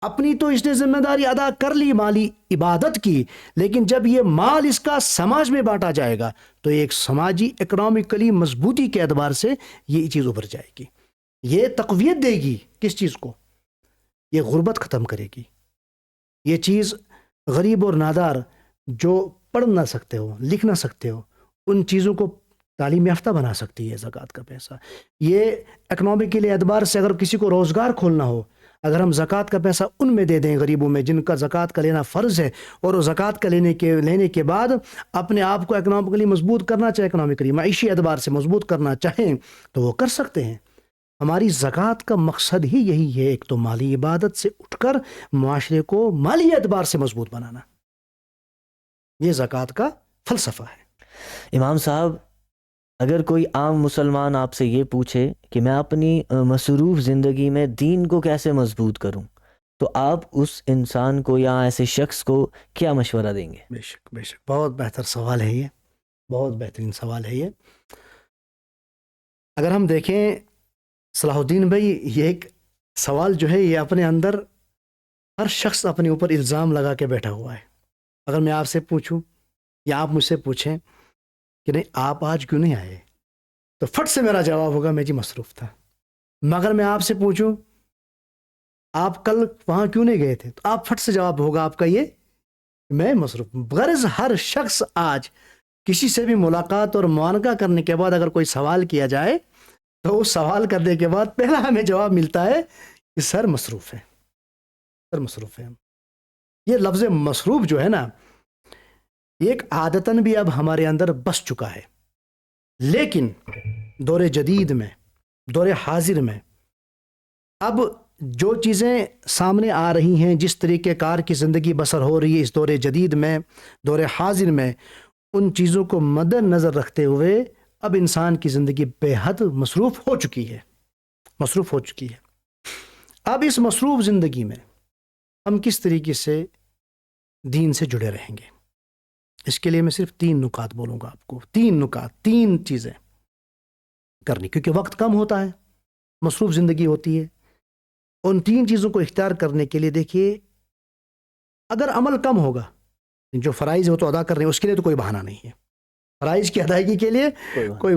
اپنی تو اس نے ذمہ داری ادا کر لی، مالی عبادت کی، لیکن جب یہ مال اس کا سماج میں بانٹا جائے گا تو ایک سماجی اکنامکلی مضبوطی کے اعتبار سے یہ چیز ابھر جائے گی۔ یہ تقویت دے گی کس چیز کو؟ یہ غربت ختم کرے گی۔ یہ چیز غریب اور نادار جو پڑھ نہ سکتے ہو، لکھ نہ سکتے ہو، ان چیزوں کو تعلیم یافتہ بنا سکتی ہے زکوٰۃ کا پیسہ۔ یہ اکنامکلی اعتبار سے اگر کسی کو روزگار کھولنا ہو، اگر ہم زکوٰۃ کا پیسہ ان میں دے دیں غریبوں میں جن کا زکوٰۃ کا لینا فرض ہے، اور وہ زکوٰۃ کا لینے کے بعد اپنے آپ کو اکنامکلی مضبوط کرنا چاہے، اکنامکلی معاشی اعتبار سے مضبوط کرنا چاہیں تو وہ کر سکتے ہیں۔ ہماری زکوٰۃ کا مقصد ہی یہی ہے، ایک تو مالی عبادت سے اٹھ کر معاشرے کو مالی اعتبار سے مضبوط بنانا۔ یہ زکوٰۃ کا فلسفہ ہے۔ امام صاحب، اگر کوئی عام مسلمان آپ سے یہ پوچھے کہ میں اپنی مصروف زندگی میں دین کو کیسے مضبوط کروں، تو آپ اس انسان کو یا ایسے شخص کو کیا مشورہ دیں گے؟ بے شک بے شک، بہت بہتر سوال ہے یہ، بہت بہترین سوال ہے یہ۔ اگر ہم دیکھیں صلاح الدین بھائی، یہ ایک سوال جو ہے یہ اپنے اندر ہر شخص اپنے اوپر الزام لگا کے بیٹھا ہوا ہے۔ اگر میں آپ سے پوچھوں یا آپ مجھ سے پوچھیں کہ نہیں آپ آج کیوں نہیں آئے، تو فٹ سے میرا جواب ہوگا میں جی مصروف تھا۔ مگر میں آپ سے پوچھوں آپ کل وہاں کیوں نہیں گئے تھے، تو آپ فٹ سے جواب ہوگا آپ کا یہ میں مصروف۔ غرض ہر شخص آج کسی سے بھی ملاقات اور معانقہ کرنے کے بعد اگر کوئی سوال کیا جائے تو اس سوال کرنے کے بعد پہلا ہمیں جواب ملتا ہے کہ سر مصروف ہے، سر مصروف ہے۔ یہ لفظ مصروف جو ہے نا، ایک عادتاً بھی اب ہمارے اندر بس چکا ہے، لیکن دور جدید میں، دور حاضر میں اب جو چیزیں سامنے آ رہی ہیں، جس طریقہ کار کی زندگی بسر ہو رہی ہے اس دور جدید میں، دور حاضر میں، ان چیزوں کو مد نظر رکھتے ہوئے اب انسان کی زندگی بے حد مصروف ہو چکی ہے، مصروف ہو چکی ہے۔ اب اس مصروف زندگی میں ہم کس طریقے سے دین سے جڑے رہیں گے؟ اس کے لیے میں صرف 3 نکات بولوں گا آپ کو، 3 نکات، 3 چیزیں کرنی، کیونکہ وقت کم ہوتا ہے، مصروف زندگی ہوتی ہے۔ ان 3 چیزوں کو اختیار کرنے کے لیے دیکھیے، اگر عمل کم ہوگا، جو فرائض ہے وہ تو ادا کر رہے ہیں، اس کے لیے تو کوئی بہانہ نہیں ہے۔ فرائض کی ادائیگی کے لیے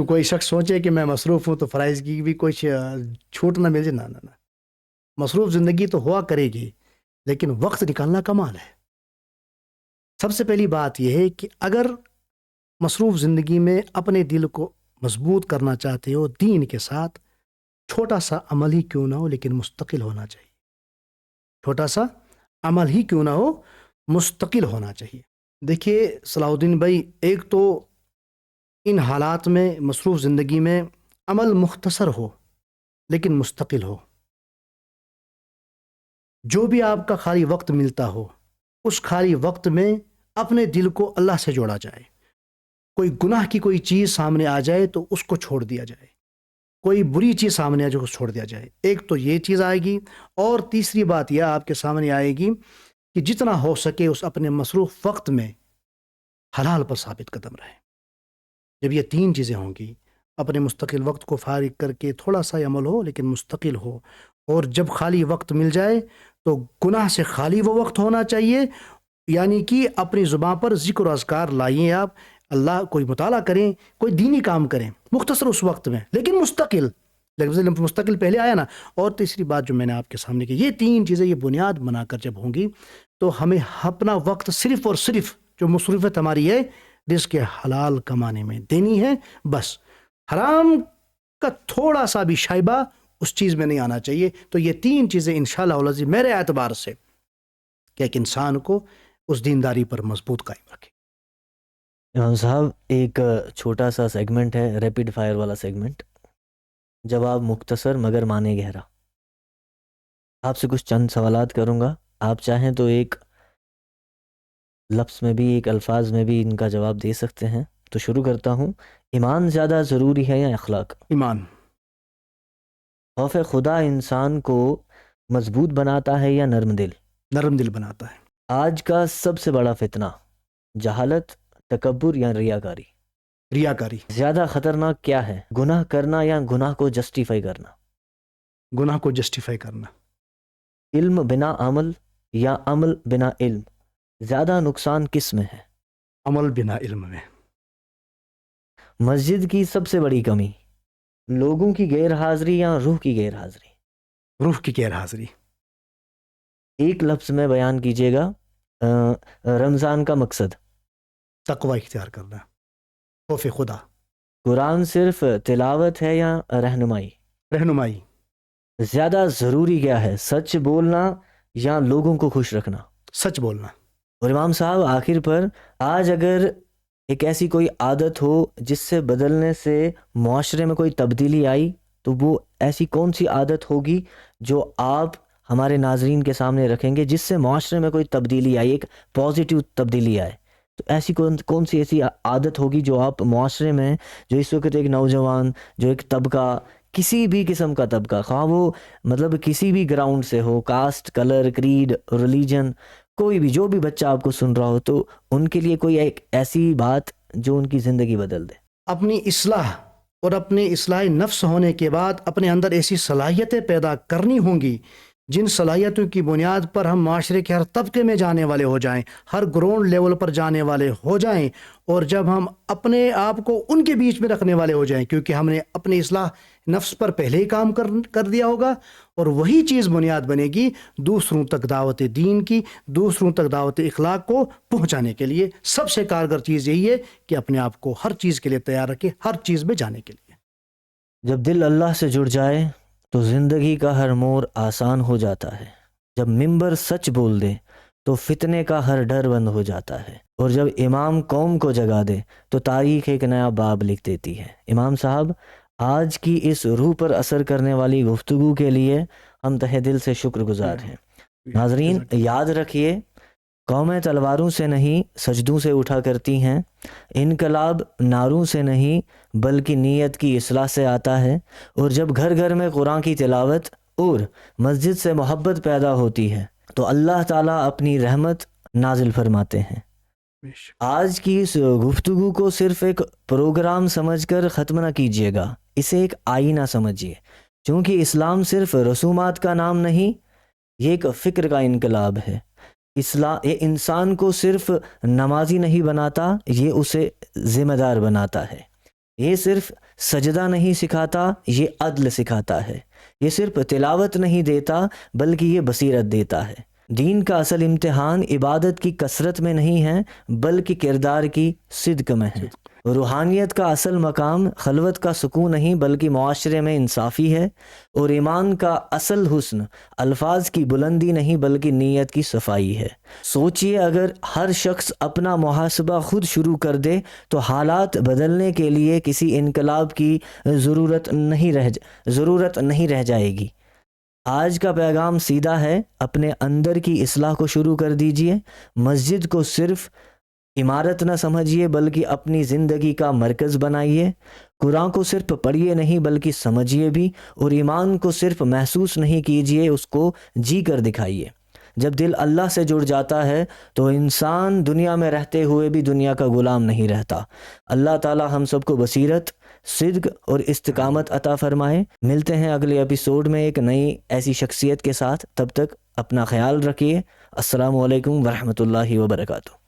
کوئی شخص سوچے کہ میں مصروف ہوں تو فرائض کی بھی کوئی چھوٹ نہ مل جائے، نہ، مصروف زندگی تو ہوا کرے گی، لیکن وقت نکالنا کمال ہے۔ سب سے پہلی بات یہ ہے کہ اگر مصروف زندگی میں اپنے دل کو مضبوط کرنا چاہتے ہو دین کے ساتھ، چھوٹا سا عمل ہی کیوں نہ ہو لیکن مستقل ہونا چاہیے، چھوٹا سا عمل ہی کیوں نہ ہو مستقل ہونا چاہیے۔ دیکھیے صلاح الدین بھائی، ایک تو ان حالات میں، مصروف زندگی میں، عمل مختصر ہو لیکن مستقل ہو۔ جو بھی آپ کا خالی وقت ملتا ہو، اس خالی وقت میں اپنے دل کو اللہ سے جوڑا جائے۔ کوئی گناہ کی کوئی چیز سامنے آ جائے تو اس کو چھوڑ دیا جائے، کوئی بری چیز سامنے آ جائے اس کو چھوڑ دیا جائے۔ ایک تو یہ چیز آئے گی، اور تیسری بات یہ آپ کے سامنے آئے گی کہ جتنا ہو سکے اس اپنے مصروف وقت میں حلال پر ثابت قدم رہے۔ جب یہ 3 چیزیں ہوں گی، اپنے مستقل وقت کو فارغ کر کے تھوڑا سا عمل ہو لیکن مستقل ہو، اور جب خالی وقت مل جائے تو گناہ سے خالی وہ وقت ہونا چاہیے، یعنی کہ اپنی زبان پر ذکر و اذکار لائیں، آپ اللہ کوئی مطالعہ کریں، کوئی دینی کام کریں مختصر اس وقت میں لیکن مستقل، مستقل پہلے آیا نا۔ اور تیسری بات جو میں نے آپ کے سامنے کی، یہ 3 چیزیں یہ بنیاد بنا کر جب ہوں گی تو ہمیں اپنا وقت صرف اور صرف جو مصروفیت ہماری ہے رزق حلال کمانے میں دینی ہے، بس حرام کا تھوڑا سا بھی شائبہ اس چیز میں نہیں آنا چاہیے۔ تو یہ 3 چیزیں انشاءاللہ العزیز میرے اعتبار سے کہ ایک انسان کو اس دینداری پر مضبوط قائم رکھے۔ امام صاحب، ایک چھوٹا سا سیگمنٹ ہے، ریپڈ فائر والا سیگمنٹ، جواب مختصر مگر معنی گہرا۔ آپ سے کچھ چند سوالات کروں گا، آپ چاہیں تو ایک لفظ میں بھی، ایک الفاظ میں بھی ان کا جواب دے سکتے ہیں۔ تو شروع کرتا ہوں۔ ایمان زیادہ ضروری ہے یا اخلاق؟ ایمان۔ خوف خدا انسان کو مضبوط بناتا ہے یا نرم دل؟ نرم دل بناتا ہے۔ آج کا سب سے بڑا فتنہ جہالت، تکبر یا ریاکاری؟ ریاکاری۔ زیادہ خطرناک کیا ہے، گناہ کرنا یا گناہ کو جسٹیفائی کرنا؟ گناہ کو جسٹیفائی کرنا۔ علم بنا عمل یا عمل بنا علم، زیادہ نقصان کس میں ہے؟ عمل بنا علم میں۔ مسجد کی سب سے بڑی کمی، لوگوں کی غیر حاضری یا روح کی غیر حاضری؟ روح کی غیر حاضری۔ ایک لفظ میں بیان کیجیے گا رمضان کا مقصد؟ تقوی اختیار کرنا، خوف خدا۔ قرآن صرف تلاوت ہے یا رہنمائی؟ رہنمائی۔ زیادہ ضروری کیا ہے، سچ بولنا یا لوگوں کو خوش رکھنا؟ سچ بولنا۔ اور امام صاحب آخر پر، آج اگر ایک ایسی کوئی عادت ہو جس سے بدلنے سے معاشرے میں کوئی تبدیلی آئی، تو وہ ایسی کون سی عادت ہوگی جو آپ ہمارے ناظرین کے سامنے رکھیں گے، جس سے معاشرے میں کوئی تبدیلی آئی، ایک پازیٹیو تبدیلی آئے؟ تو ایسی کون سی ایسی عادت ہوگی جو آپ معاشرے میں، جو اس وقت ایک نوجوان، جو ایک طبقہ، کسی بھی قسم کا طبقہ، خواہ وہ مطلب کسی بھی گراؤنڈ سے ہو، کاسٹ، کلر، کریڈ، ریلیجن، کوئی بھی، جو بھی بچہ آپ کو سن رہا ہو، تو ان کے لیے کوئی ایک ایسی بات جو ان کی زندگی بدل دے؟ اپنی اصلاح اور اپنے اصلاح نفس ہونے کے بعد اپنے اندر ایسی صلاحیتیں پیدا کرنی ہوں گی جن صلاحیتوں کی بنیاد پر ہم معاشرے کے ہر طبقے میں جانے والے ہو جائیں، ہر گراؤنڈ لیول پر جانے والے ہو جائیں، اور جب ہم اپنے آپ کو ان کے بیچ میں رکھنے والے ہو جائیں، کیونکہ ہم نے اپنی اصلاح نفس پر پہلے ہی کام کر دیا ہوگا، اور وہی چیز بنیاد بنے گی دوسروں تک دعوت دین کی، دوسروں تک دعوت اخلاق کو پہنچانے کے لیے۔ سب سے کارگر چیز یہی ہے کہ اپنے آپ کو ہر چیز کے لیے تیار رکھے، ہر چیز میں جانے کے لیے۔ جب دل اللہ سے جڑ جائے تو زندگی کا ہر موڑ آسان ہو جاتا ہے۔ جب ممبر سچ بول دے تو فتنے کا ہر ڈر بند ہو جاتا ہے، اور جب امام قوم کو جگا دے تو تاریخ ایک نیا باب لکھ دیتی ہے۔ امام صاحب، آج کی اس روح پر اثر کرنے والی گفتگو کے لیے ہم تہہ دل سے شکر گزار ہیں۔ ناظرین، یاد رکھیے، قومیں تلواروں سے نہیں سجدوں سے اٹھا کرتی ہیں، انقلاب ناروں سے نہیں بلکہ نیت کی اصلاح سے آتا ہے، اور جب گھر گھر میں قرآن کی تلاوت اور مسجد سے محبت پیدا ہوتی ہے تو اللہ تعالیٰ اپنی رحمت نازل فرماتے ہیں۔ آج کی اس گفتگو کو صرف ایک پروگرام سمجھ کر ختم نہ کیجیے گا، اسے ایک آئینہ سمجھیے، چونکہ اسلام صرف رسومات کا نام نہیں، یہ ایک فکر کا انقلاب ہے۔ یہ انسان کو صرف نمازی نہیں بناتا، یہ اسے ذمہ دار بناتا ہے۔ یہ صرف سجدہ نہیں سکھاتا، یہ عدل سکھاتا ہے۔ یہ صرف تلاوت نہیں دیتا بلکہ یہ بصیرت دیتا ہے۔ دین کا اصل امتحان عبادت کی کثرت میں نہیں ہے بلکہ کردار کی صدق میں ہے۔ روحانیت کا اصل مقام خلوت کا سکون نہیں بلکہ معاشرے میں انصافی ہے، اور ایمان کا اصل حسن الفاظ کی بلندی نہیں بلکہ نیت کی صفائی ہے۔ سوچئے، اگر ہر شخص اپنا محاسبہ خود شروع کر دے تو حالات بدلنے کے لیے کسی انقلاب کی ضرورت نہیں رہ جائے گی۔ آج کا پیغام سیدھا ہے، اپنے اندر کی اصلاح کو شروع کر دیجئے۔ مسجد کو صرف عمارت نہ سمجھیے بلکہ اپنی زندگی کا مرکز بنائیے۔ قرآن کو صرف پڑھیے نہیں بلکہ سمجھیے بھی، اور ایمان کو صرف محسوس نہیں کیجیے، اس کو جی کر دکھائیے۔ جب دل اللہ سے جڑ جاتا ہے تو انسان دنیا میں رہتے ہوئے بھی دنیا کا غلام نہیں رہتا۔ اللہ تعالی ہم سب کو بصیرت، صدق اور استقامت عطا فرمائے۔ ملتے ہیں اگلے ایپیسوڈ میں ایک نئی ایسی شخصیت کے ساتھ، تب تک اپنا خیال رکھیے۔ السلام علیکم ورحمۃ اللہ وبرکاتہ۔